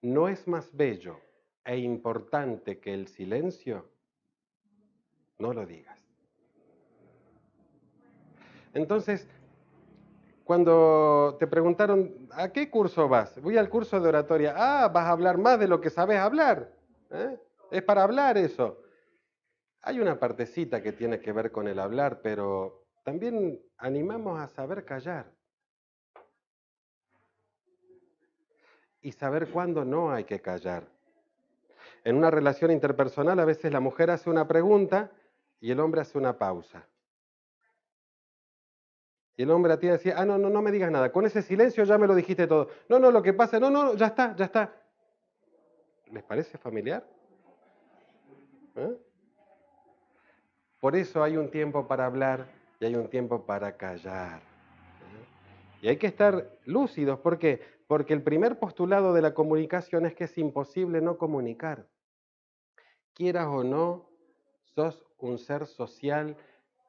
no es más bello e importante que el silencio, no lo digas. Entonces, cuando te preguntaron, ¿a qué curso vas? Voy al curso de oratoria. Ah, vas a hablar más de lo que sabes hablar. Es para hablar eso. Hay una partecita que tiene que ver con el hablar, pero también animamos a saber callar. Y saber cuándo no hay que callar. En una relación interpersonal a veces la mujer hace una pregunta y el hombre hace una pausa. Y el hombre atiende a decir, no me digas nada, con ese silencio ya me lo dijiste todo. No, lo que pasa, no, ya está. ¿Les parece familiar? Por eso hay un tiempo para hablar y hay un tiempo para callar. Y hay que estar lúcidos, ¿por qué? Porque el primer postulado de la comunicación es que es imposible no comunicar. Quieras o no, sos un ser social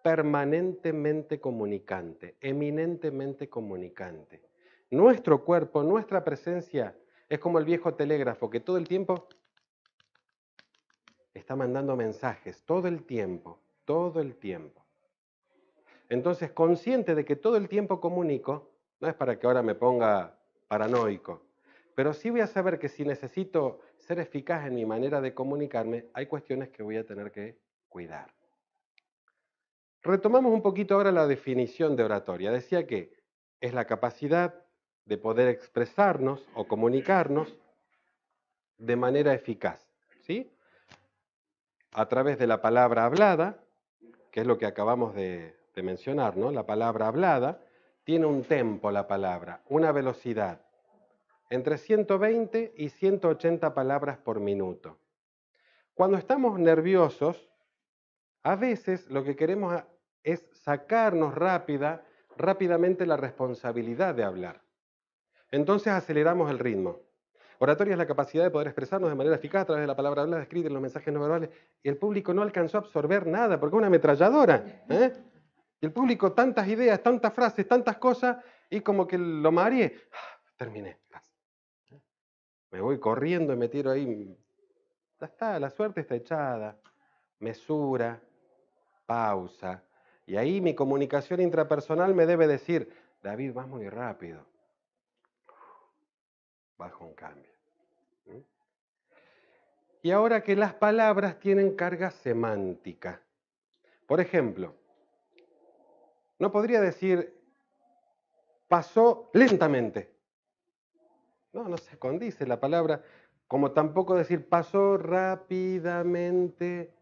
permanentemente comunicante, eminentemente comunicante. Nuestro cuerpo, nuestra presencia, es como el viejo telégrafo que todo el tiempo está mandando mensajes, todo el tiempo. Entonces, consciente de que todo el tiempo comunico, no es para que ahora me ponga paranoico, pero sí voy a saber que si necesito ser eficaz en mi manera de comunicarme, hay cuestiones que voy a tener que cuidar. Retomamos un poquito ahora la definición de oratoria. Decía que es la capacidad de poder expresarnos o comunicarnos de manera eficaz, ¿sí? A través de la palabra hablada, que es lo que acabamos de mencionar, ¿no? La palabra hablada tiene un tempo, la palabra, una velocidad, entre 120 y 180 palabras por minuto. Cuando estamos nerviosos, a veces lo que queremos es sacarnos rápidamente la responsabilidad de hablar. Entonces aceleramos el ritmo. Oratoria es la capacidad de poder expresarnos de manera eficaz a través de la palabra hablada, escrita, en los mensajes no verbales. Y el público no alcanzó a absorber nada, porque es una ametralladora. Y el público, tantas ideas, tantas frases, tantas cosas, y como que lo mareé. Terminé. Me voy corriendo y me tiro ahí. Ya está, la suerte está echada. Mesura, pausa. Y ahí mi comunicación intrapersonal me debe decir, David, vas muy rápido. Bajo un cambio. Y ahora que las palabras tienen carga semántica. Por ejemplo, no podría decir, pasó lentamente. No se condice la palabra, como tampoco decir, pasó rápidamente.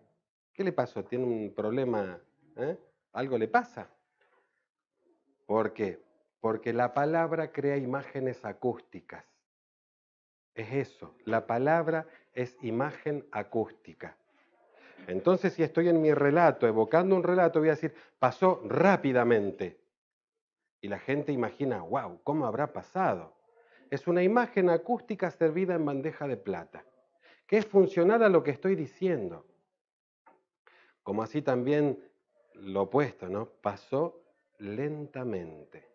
¿Qué le pasó? ¿Tiene un problema? ¿Algo le pasa? ¿Por qué? Porque la palabra crea imágenes acústicas. Es eso, la palabra es imagen acústica. Entonces, si estoy en mi relato, evocando un relato, voy a decir, pasó rápidamente. Y la gente imagina, wow, ¿cómo habrá pasado? Es una imagen acústica servida en bandeja de plata, que es funcional a lo que estoy diciendo. Como así también lo opuesto, ¿no? Pasó lentamente.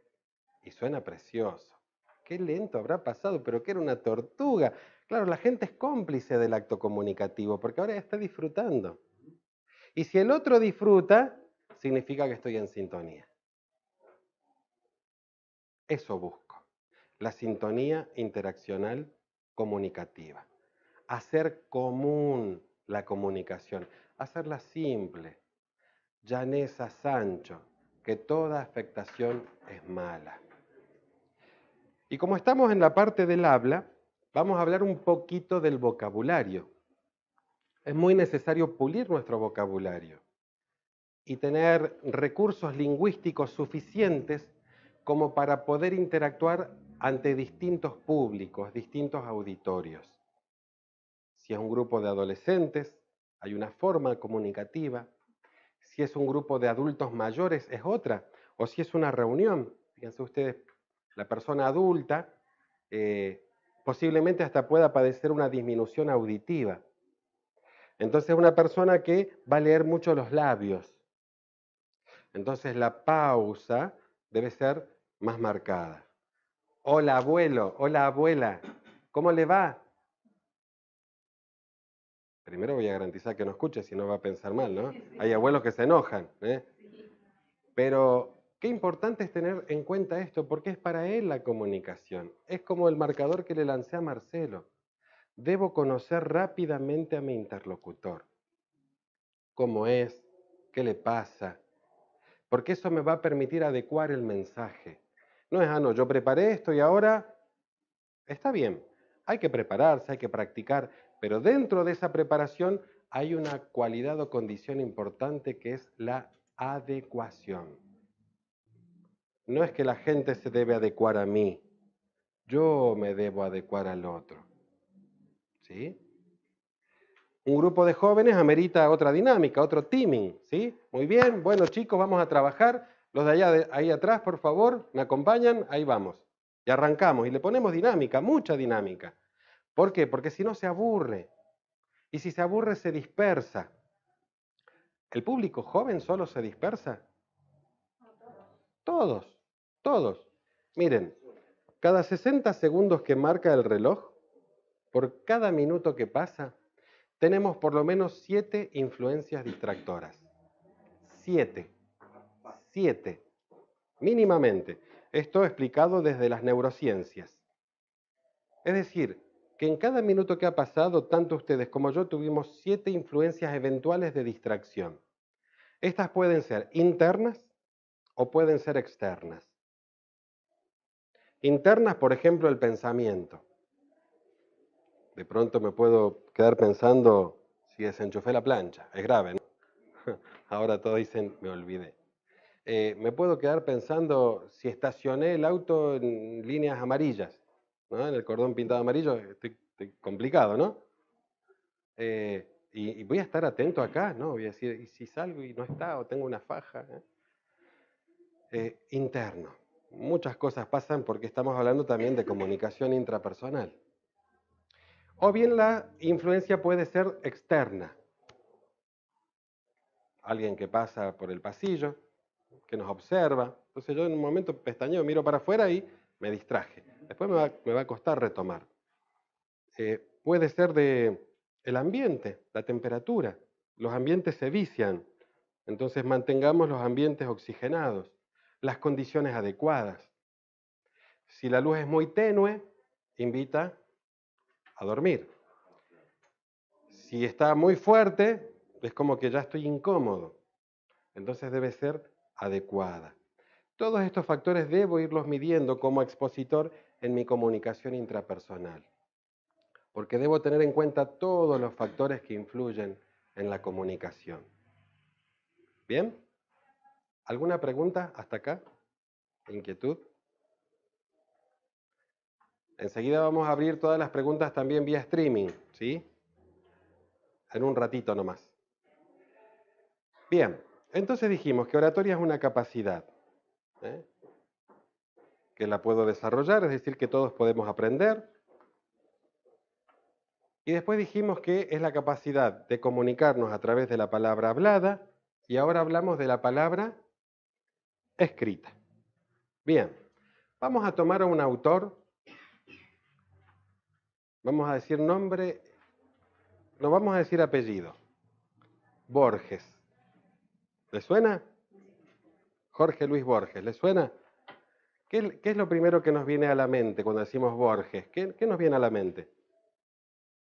Y suena precioso. Qué lento habrá pasado, pero que era una tortuga. Claro, la gente es cómplice del acto comunicativo, porque ahora está disfrutando. Y si el otro disfruta, significa que estoy en sintonía. Eso busco, la sintonía interaccional comunicativa. Hacer común la comunicación, hacerla simple. Llaneza Sancho, que toda afectación es mala. Y como estamos en la parte del habla, vamos a hablar un poquito del vocabulario. Es muy necesario pulir nuestro vocabulario y tener recursos lingüísticos suficientes como para poder interactuar ante distintos públicos, distintos auditorios. Si es un grupo de adolescentes, hay una forma comunicativa. Si es un grupo de adultos mayores, es otra. O si es una reunión, fíjense ustedes, la persona adulta posiblemente hasta pueda padecer una disminución auditiva. Entonces, una persona que va a leer mucho los labios. Entonces, la pausa debe ser más marcada. Hola, abuelo, hola, abuela, ¿cómo le va? Primero voy a garantizar que no escuche, si no va a pensar mal, ¿no? Hay abuelos que se enojan, ¿eh? Pero qué importante es tener en cuenta esto, porque es para él la comunicación. Es como el marcador que le lancé a Marcelo. Debo conocer rápidamente a mi interlocutor. ¿Cómo es? ¿Qué le pasa? Porque eso me va a permitir adecuar el mensaje. No es, no, yo preparé esto y ahora está bien. Hay que prepararse, hay que practicar, pero dentro de esa preparación hay una cualidad o condición importante que es la adecuación. No es que la gente se debe adecuar a mí, yo me debo adecuar al otro. ¿Sí? Un grupo de jóvenes amerita otra dinámica, otro teaming, ¿sí? Muy bien, bueno chicos, vamos a trabajar. Los de allá, ahí atrás, por favor, me acompañan, ahí vamos. Y arrancamos y le ponemos dinámica, mucha dinámica. ¿Por qué? Porque si no se aburre. Y si se aburre, se dispersa. ¿El público joven solo se dispersa? Todos, todos. Miren, cada 60 segundos que marca el reloj, por cada minuto que pasa, tenemos por lo menos 7 influencias distractoras. 7. 7. Mínimamente. Esto explicado desde las neurociencias. Es decir, que en cada minuto que ha pasado, tanto ustedes como yo tuvimos 7 influencias eventuales de distracción. Estas pueden ser internas o pueden ser externas. Internas, por ejemplo, el pensamiento. De pronto me puedo quedar pensando si desenchufé la plancha. Es grave, ¿no? Ahora todos dicen, me olvidé. Me puedo quedar pensando si estacioné el auto en líneas amarillas, ¿no? En el cordón pintado amarillo, estoy complicado, ¿no? Y voy a estar atento acá, ¿no? Voy a decir, ¿y si salgo y no está o tengo una faja? Interno. Muchas cosas pasan porque estamos hablando también de comunicación intrapersonal. O bien la influencia puede ser externa. Alguien que pasa por el pasillo, que nos observa. Entonces yo en un momento pestañeo, miro para afuera y me distraje. Después me va a costar retomar. Puede ser el ambiente, la temperatura. Los ambientes se vician. Entonces mantengamos los ambientes oxigenados, las condiciones adecuadas. Si la luz es muy tenue, invita a dormir. Si está muy fuerte, es como que ya estoy incómodo. Entonces debe ser adecuada. Todos estos factores debo irlos midiendo como expositor en mi comunicación intrapersonal, porque debo tener en cuenta todos los factores que influyen en la comunicación. ¿Bien? ¿Alguna pregunta hasta acá? ¿Inquietud? Enseguida vamos a abrir todas las preguntas también vía streaming, ¿sí? en un ratito nomás. Bien, entonces dijimos que oratoria es una capacidad, ¿eh? Que la puedo desarrollar, es decir, que todos podemos aprender. Y después dijimos que es la capacidad de comunicarnos a través de la palabra hablada, y ahora hablamos de la palabra escrita. Bien, vamos a tomar a un autor, vamos a decir nombre, no vamos a decir apellido. Borges. ¿Le suena? Jorge Luis Borges, ¿le suena? ¿Qué es lo primero que nos viene a la mente cuando decimos Borges? ¿Qué nos viene a la mente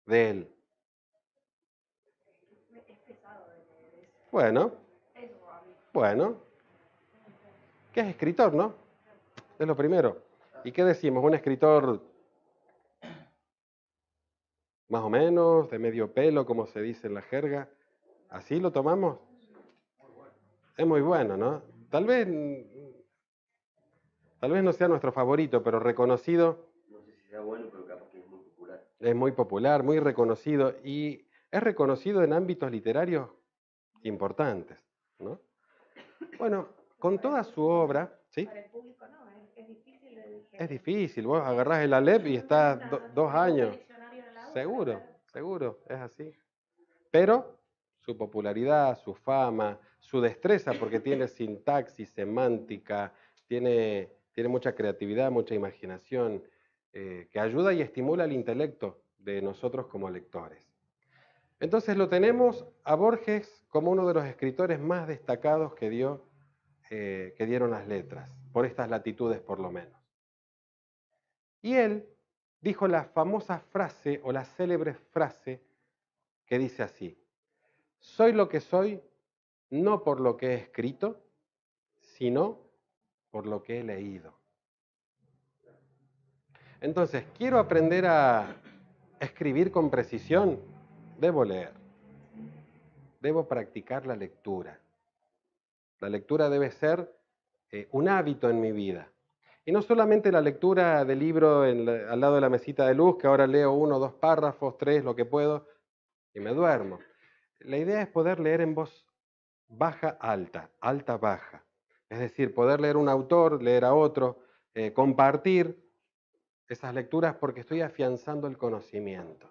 de él? Bueno, bueno, que es escritor, ¿no? Es lo primero. ¿Y qué decimos? ¿Un escritor más o menos, de medio pelo, como se dice en la jerga? ¿Así lo tomamos? Es muy bueno, ¿no? Tal vez no sea nuestro favorito, pero reconocido. No sé si sea bueno, pero capaz que es muy popular. Es muy popular, muy reconocido, y es reconocido en ámbitos literarios importantes, ¿no? Bueno, con toda su obra, ¿sí? Para el público no, es difícil de digerir. Es difícil, vos agarrás el Aleph y estás 2 años. Seguro, Claro. seguro, es así. Pero su popularidad, su fama, su destreza, porque tiene sintaxis, semántica, tiene mucha creatividad, mucha imaginación, que ayuda y estimula el intelecto de nosotros como lectores. Entonces lo tenemos a Borges como uno de los escritores más destacados que dieron las letras, por estas latitudes por lo menos. Y él dijo la famosa frase o la célebre frase que dice así: soy lo que soy no por lo que he escrito, sino por lo que he leído. Entonces, quiero aprender a escribir con precisión, debo leer, debo practicar la lectura. La lectura debe ser un hábito en mi vida. Y no solamente la lectura del libro al lado de la mesita de luz, que ahora leo 1, 2 párrafos, 3, lo que puedo, y me duermo. La idea es poder leer en voz baja, alta, alta, baja. Es decir, poder leer un autor, leer a otro, compartir esas lecturas porque estoy afianzando el conocimiento.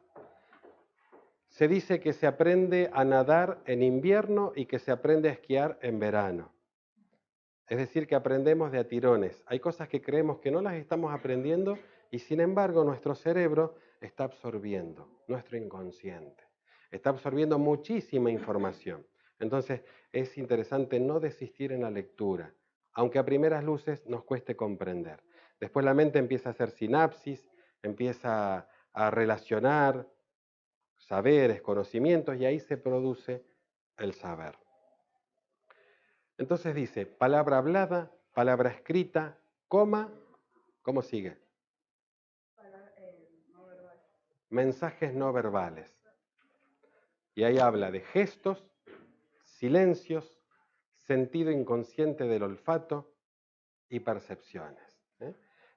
Se dice que se aprende a nadar en invierno y que se aprende a esquiar en verano. Es decir, que aprendemos de a tirones. Hay cosas que creemos que no las estamos aprendiendo y sin embargo nuestro cerebro está absorbiendo, nuestro inconsciente. Está absorbiendo muchísima información. Entonces es interesante no desistir en la lectura, aunque a primeras luces nos cueste comprender. Después la mente empieza a hacer sinapsis, empieza a relacionar saberes, conocimientos y ahí se produce el saber. Entonces dice, palabra hablada, palabra escrita, coma, ¿cómo sigue? No verbal. Mensajes no verbales. Y ahí habla de gestos, silencios, sentido inconsciente del olfato y percepciones.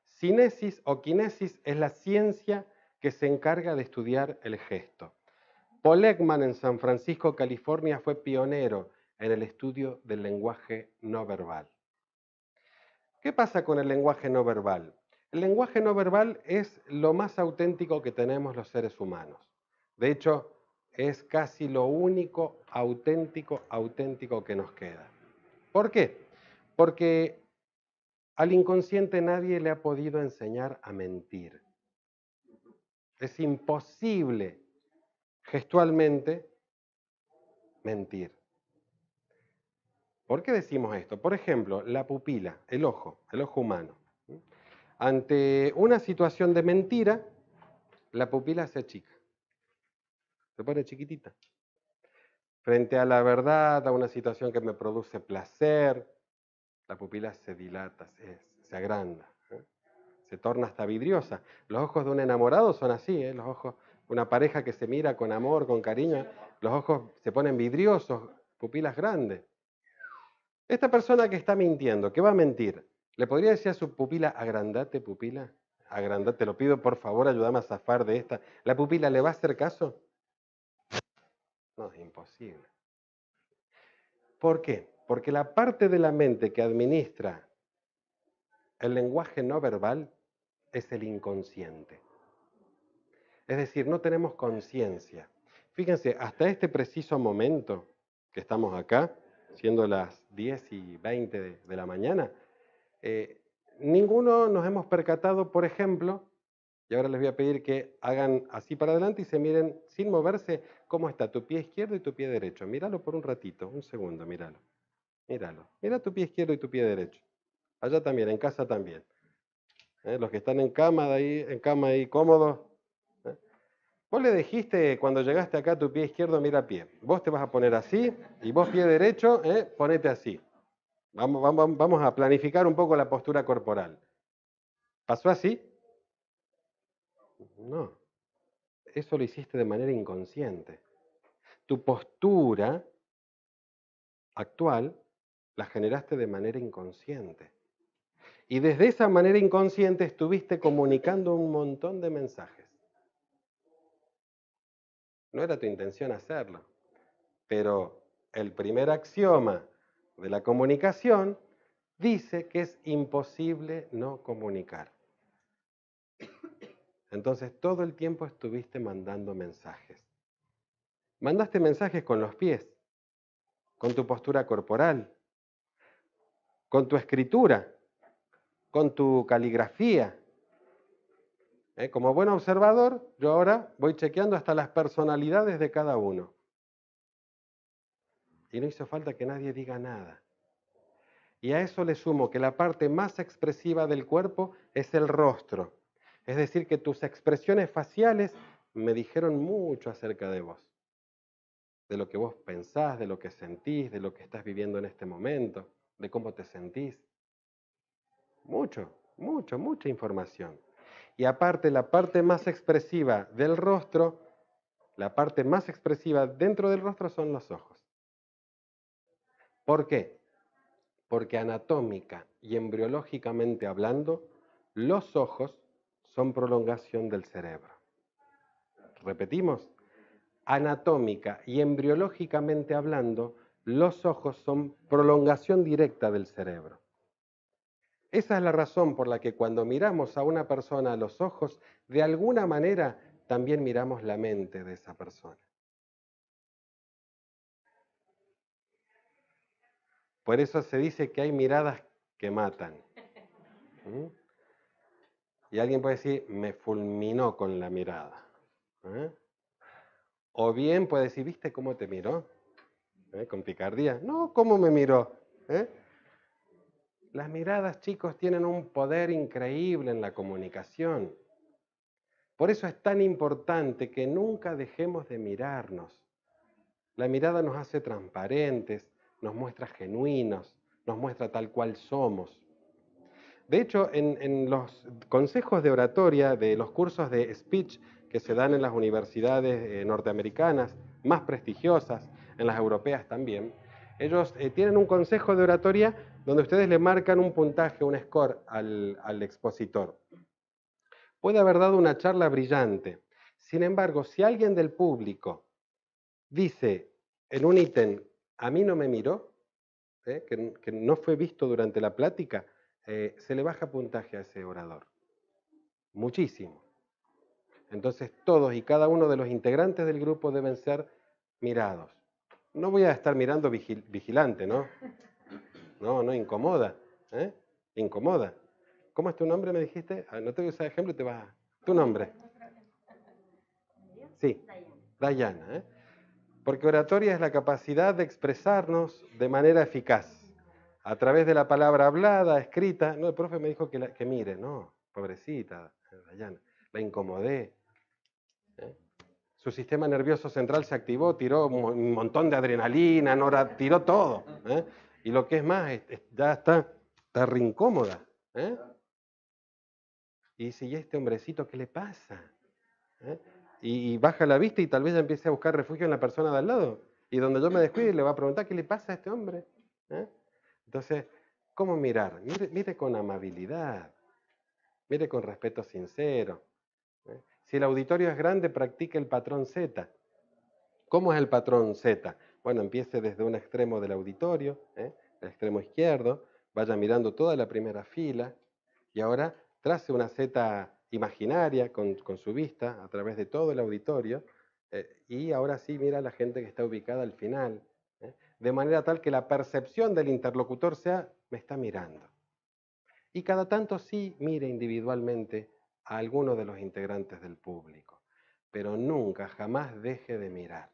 Cinesis o quinesis es la ciencia que se encarga de estudiar el gesto. Paul Ekman en San Francisco, California, fue pionero en el estudio del lenguaje no verbal. ¿Qué pasa con el lenguaje no verbal? El lenguaje no verbal es lo más auténtico que tenemos los seres humanos. De hecho, es casi lo único auténtico que nos queda. ¿Por qué? Porque al inconsciente nadie le ha podido enseñar a mentir. Es imposible gestualmente mentir. ¿Por qué decimos esto? Por ejemplo, la pupila, el ojo humano. Ante una situación de mentira, la pupila se achica, se pone chiquitita. Frente a la verdad, a una situación que me produce placer, la pupila se dilata, se agranda, se torna hasta vidriosa. Los ojos de un enamorado son así, los ojos de una pareja que se mira con amor, con cariño, los ojos se ponen vidriosos, pupilas grandes. Esta persona que está mintiendo, que va a mentir, ¿le podría decir a su pupila, agrandate, pupila? Agrandate, te lo pido, por favor, ayúdame a zafar de esta. ¿La pupila le va a hacer caso? No, es imposible. ¿Por qué? Porque la parte de la mente que administra el lenguaje no verbal es el inconsciente. Es decir, no tenemos conciencia. Fíjense, hasta este preciso momento que estamos acá, siendo las 10:20 de la mañana, ninguno nos hemos percatado, por ejemplo, y ahora les voy a pedir que hagan así para adelante y se miren sin moverse cómo está tu pie izquierdo y tu pie derecho. Míralo por un ratito, un segundo, míralo. Míralo. Mira tu pie izquierdo y tu pie derecho. Allá también, en casa también. Los que están en cama ahí cómodos. ¿eh? Vos le dijiste cuando llegaste acá tu pie izquierdo, mira pie. Vos te vas a poner así y vos pie derecho, ponete así. Vamos a planificar un poco la postura corporal. ¿Pasó así? No. Eso lo hiciste de manera inconsciente. Tu postura actual la generaste de manera inconsciente. Y desde esa manera inconsciente estuviste comunicando un montón de mensajes. No era tu intención hacerlo, pero el primer axioma de la comunicación dice que es imposible no comunicar. Entonces todo el tiempo estuviste mandando mensajes. Mandaste mensajes con los pies, con tu postura corporal, con tu escritura, con tu caligrafía. Como buen observador, yo ahora voy chequeando hasta las personalidades de cada uno. Y no hizo falta que nadie diga nada. Y a eso le sumo que la parte más expresiva del cuerpo es el rostro. Es decir, que tus expresiones faciales me dijeron mucho acerca de vos. De lo que vos pensás, de lo que sentís, de lo que estás viviendo en este momento, de cómo te sentís. Mucha información. Y aparte, la parte más expresiva del rostro, la parte más expresiva dentro del rostro son los ojos. ¿Por qué? Porque anatómica y embriológicamente hablando, los ojos son prolongación del cerebro. Repetimos, anatómica y embriológicamente hablando, los ojos son prolongación directa del cerebro. Esa es la razón por la que cuando miramos a una persona a los ojos, de alguna manera también miramos la mente de esa persona. Por eso se dice que hay miradas que matan. ¿Mm? Y alguien puede decir, me fulminó con la mirada. O bien puede decir, ¿viste cómo te miró? Con picardía. No, ¿cómo me miró? Las miradas, chicos, tienen un poder increíble en la comunicación. Por eso es tan importante que nunca dejemos de mirarnos. La mirada nos hace transparentes, nos muestra genuinos, nos muestra tal cual somos. De hecho, en los consejos de oratoria de los cursos de speech que se dan en las universidades norteamericanas, más prestigiosas, en las europeas también, ellos tienen un consejo de oratoria donde ustedes le marcan un puntaje, un score al expositor. Puede haber dado una charla brillante. Sin embargo, si alguien del público dice en un ítem, a mí no me miró, que no fue visto durante la plática, se le baja puntaje a ese orador. Muchísimo. Entonces todos y cada uno de los integrantes del grupo deben ser mirados. No voy a estar mirando vigilante, ¿no? No, incomoda. Incomoda. ¿Cómo es tu nombre, me dijiste? No te voy a usar ejemplo, te vas a... ¿Tu nombre? Sí, Dayana. Porque oratoria es la capacidad de expresarnos de manera eficaz, a través de la palabra hablada, escrita. No, el profe me dijo que mire, no, pobrecita, Dayana, la incomodé. Su sistema nervioso central se activó, tiró un montón de adrenalina, tiró todo. Y lo que es más, ya está re incómoda. Y dice, ¿y este hombrecito qué le pasa? Y baja la vista y tal vez ya empiece a buscar refugio en la persona de al lado. Y donde yo me descuide le va a preguntar, ¿qué le pasa a este hombre? Entonces, ¿cómo mirar? Mire con amabilidad, mire con respeto sincero. Si el auditorio es grande, practique el patrón Z. ¿Cómo es el patrón Z? Bueno, empiece desde un extremo del auditorio, el extremo izquierdo, vaya mirando toda la primera fila y ahora trace una Z imaginaria con su vista a través de todo el auditorio y ahora sí mira a la gente que está ubicada al final, de manera tal que la percepción del interlocutor sea, me está mirando. Y cada tanto sí mire individualmente a alguno de los integrantes del público, pero nunca, jamás deje de mirar.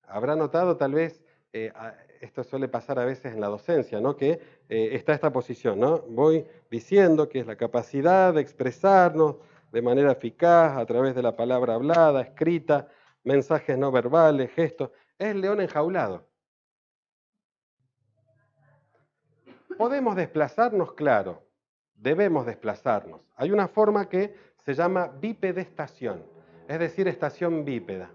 Habrá notado tal vez, esto suele pasar a veces en la docencia, ¿no? Que está esta posición, ¿no? Voy diciendo que es la capacidad de expresarnos de manera eficaz a través de la palabra hablada, escrita, mensajes no verbales, gestos. Es el león enjaulado. Podemos desplazarnos, claro, debemos desplazarnos. Hay una forma que se llama bipedestación, es decir, estación bípeda.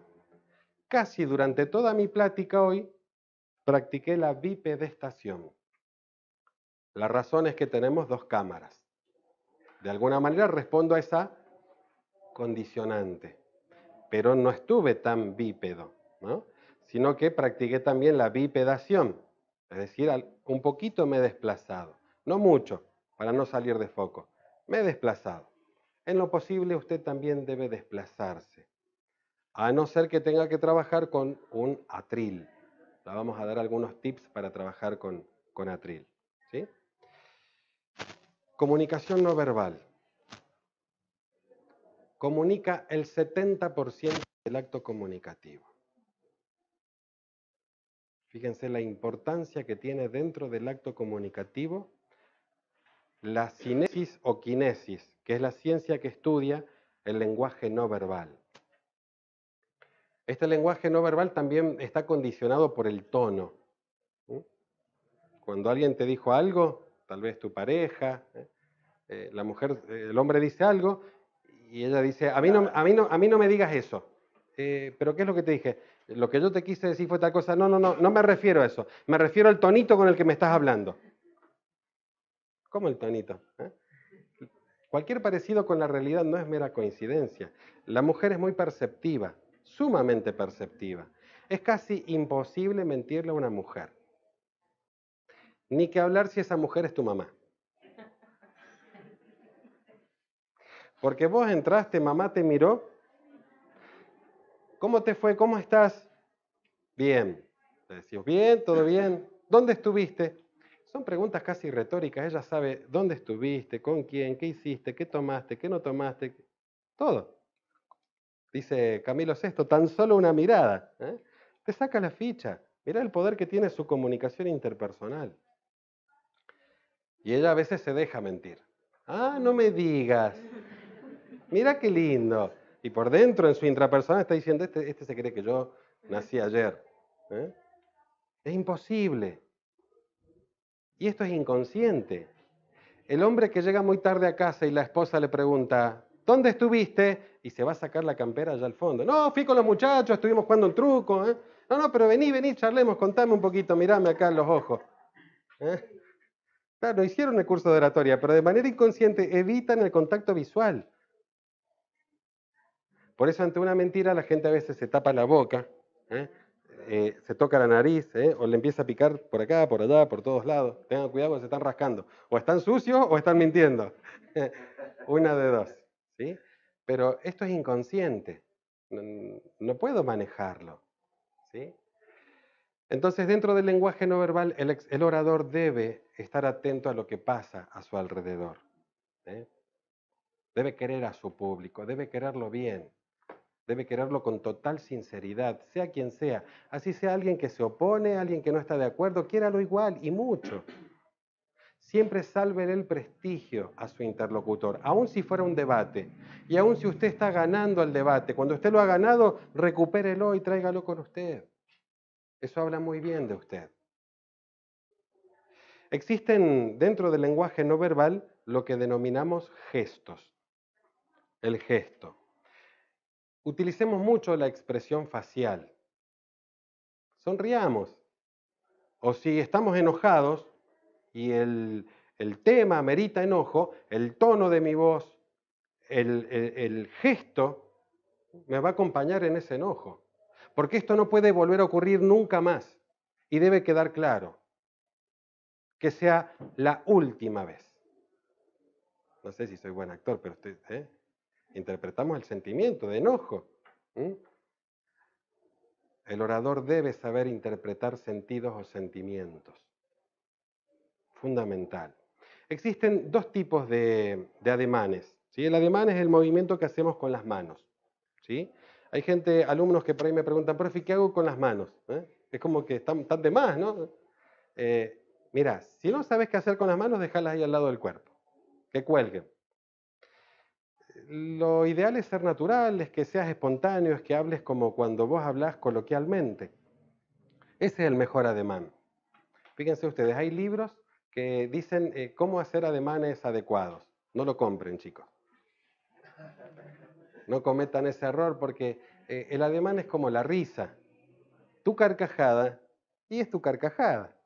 Casi durante toda mi plática hoy practiqué la bipedestación. La razón es que tenemos dos cámaras. De alguna manera respondo a esa condicionante, pero no estuve tan bípedo, ¿no? Sino que practiqué también la bipedación, es decir, un poquito me he desplazado, no mucho, para no salir de foco, me he desplazado. En lo posible usted también debe desplazarse, a no ser que tenga que trabajar con un atril. Le vamos a dar algunos tips para trabajar con atril, ¿sí? Comunicación no verbal. Comunica el 70% del acto comunicativo. Fíjense la importancia que tiene dentro del acto comunicativo la cinesis o quinesis, que es la ciencia que estudia el lenguaje no verbal. Este lenguaje no verbal también está condicionado por el tono. Cuando alguien te dijo algo, tal vez tu pareja, la mujer, el hombre dice algo y ella dice, a mí no me digas eso. ¿Pero qué es lo que te dije? Lo que yo te quise decir fue tal cosa. No me refiero a eso. Me refiero al tonito con el que me estás hablando. ¿Cómo el tonito? Cualquier parecido con la realidad no es mera coincidencia. La mujer es muy perceptiva, sumamente perceptiva. Es casi imposible mentirle a una mujer. Ni que hablar si esa mujer es tu mamá. Porque vos entraste, mamá te miró. ¿Cómo te fue? ¿Cómo estás? Bien. Le decimos, bien, todo bien. ¿Dónde estuviste? Son preguntas casi retóricas. Ella sabe dónde estuviste, con quién, qué hiciste, qué tomaste, qué no tomaste. Todo. Dice Camilo VI, tan solo una mirada. Te saca la ficha. Mirá el poder que tiene su comunicación interpersonal. Y ella a veces se deja mentir. Ah, no me digas. Mira qué lindo. Y por dentro, en su intrapersonal, está diciendo, este se cree que yo nací ayer. Es imposible. Y esto es inconsciente. El hombre que llega muy tarde a casa y la esposa le pregunta, ¿dónde estuviste? Y se va a sacar la campera allá al fondo. No, fui con los muchachos, estuvimos jugando un truco. No, pero vení, charlemos, contame un poquito, mirame acá en los ojos. Claro, hicieron el curso de oratoria, pero de manera inconsciente evitan el contacto visual. Por eso ante una mentira la gente a veces se tapa la boca, se toca la nariz, o le empieza a picar por acá, por allá, por todos lados. Tengan cuidado porque se están rascando. O están sucios o están mintiendo. Una de dos. ¿Sí? Pero esto es inconsciente. No puedo manejarlo. ¿Sí? Entonces, dentro del lenguaje no verbal, el orador debe estar atento a lo que pasa a su alrededor. Debe querer a su público, debe quererlo bien. Debe quererlo con total sinceridad, sea quien sea. Así sea alguien que se opone, alguien que no está de acuerdo, quiéralo igual y mucho. Siempre salve el prestigio a su interlocutor, aun si fuera un debate. Y aun si usted está ganando el debate, cuando usted lo ha ganado, recupérelo y tráigalo con usted. Eso habla muy bien de usted. Existen dentro del lenguaje no verbal lo que denominamos gestos. El gesto. Utilicemos mucho la expresión facial. Sonriamos. O si estamos enojados y el tema amerita enojo, el tono de mi voz, el gesto me va a acompañar en ese enojo. Porque esto no puede volver a ocurrir nunca más. Y debe quedar claro que sea la última vez. No sé si soy buen actor, pero interpretamos el sentimiento de enojo. El orador debe saber interpretar sentidos o sentimientos. Fundamental. Existen dos tipos de ademanes, ¿sí? El ademán es el movimiento que hacemos con las manos, ¿sí? Hay alumnos que por ahí me preguntan, profe, ¿qué hago con las manos? Es como que están de más, ¿no? Mira, si no sabes qué hacer con las manos, déjalas ahí al lado del cuerpo, que cuelguen. Lo ideal es ser natural, es que seas espontáneo, es que hables como cuando vos hablás coloquialmente. Ese es el mejor ademán. Fíjense ustedes, hay libros que dicen cómo hacer ademanes adecuados. No lo compren, chicos. No cometan ese error porque el ademán es como la risa. Tu carcajada y es tu carcajada.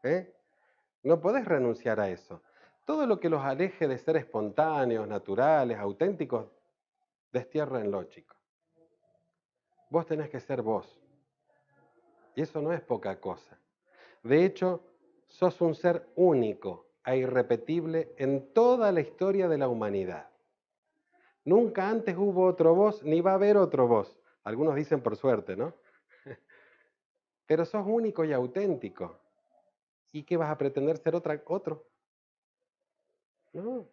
No podés renunciar a eso. Todo lo que los aleje de ser espontáneos, naturales, auténticos, destiérrenlo, chicos. Vos tenés que ser vos. Y eso no es poca cosa. De hecho, sos un ser único e irrepetible en toda la historia de la humanidad. Nunca antes hubo otro vos, ni va a haber otro vos. Algunos dicen por suerte, ¿no? Pero sos único y auténtico. ¿Y qué vas a pretender ser otro? No.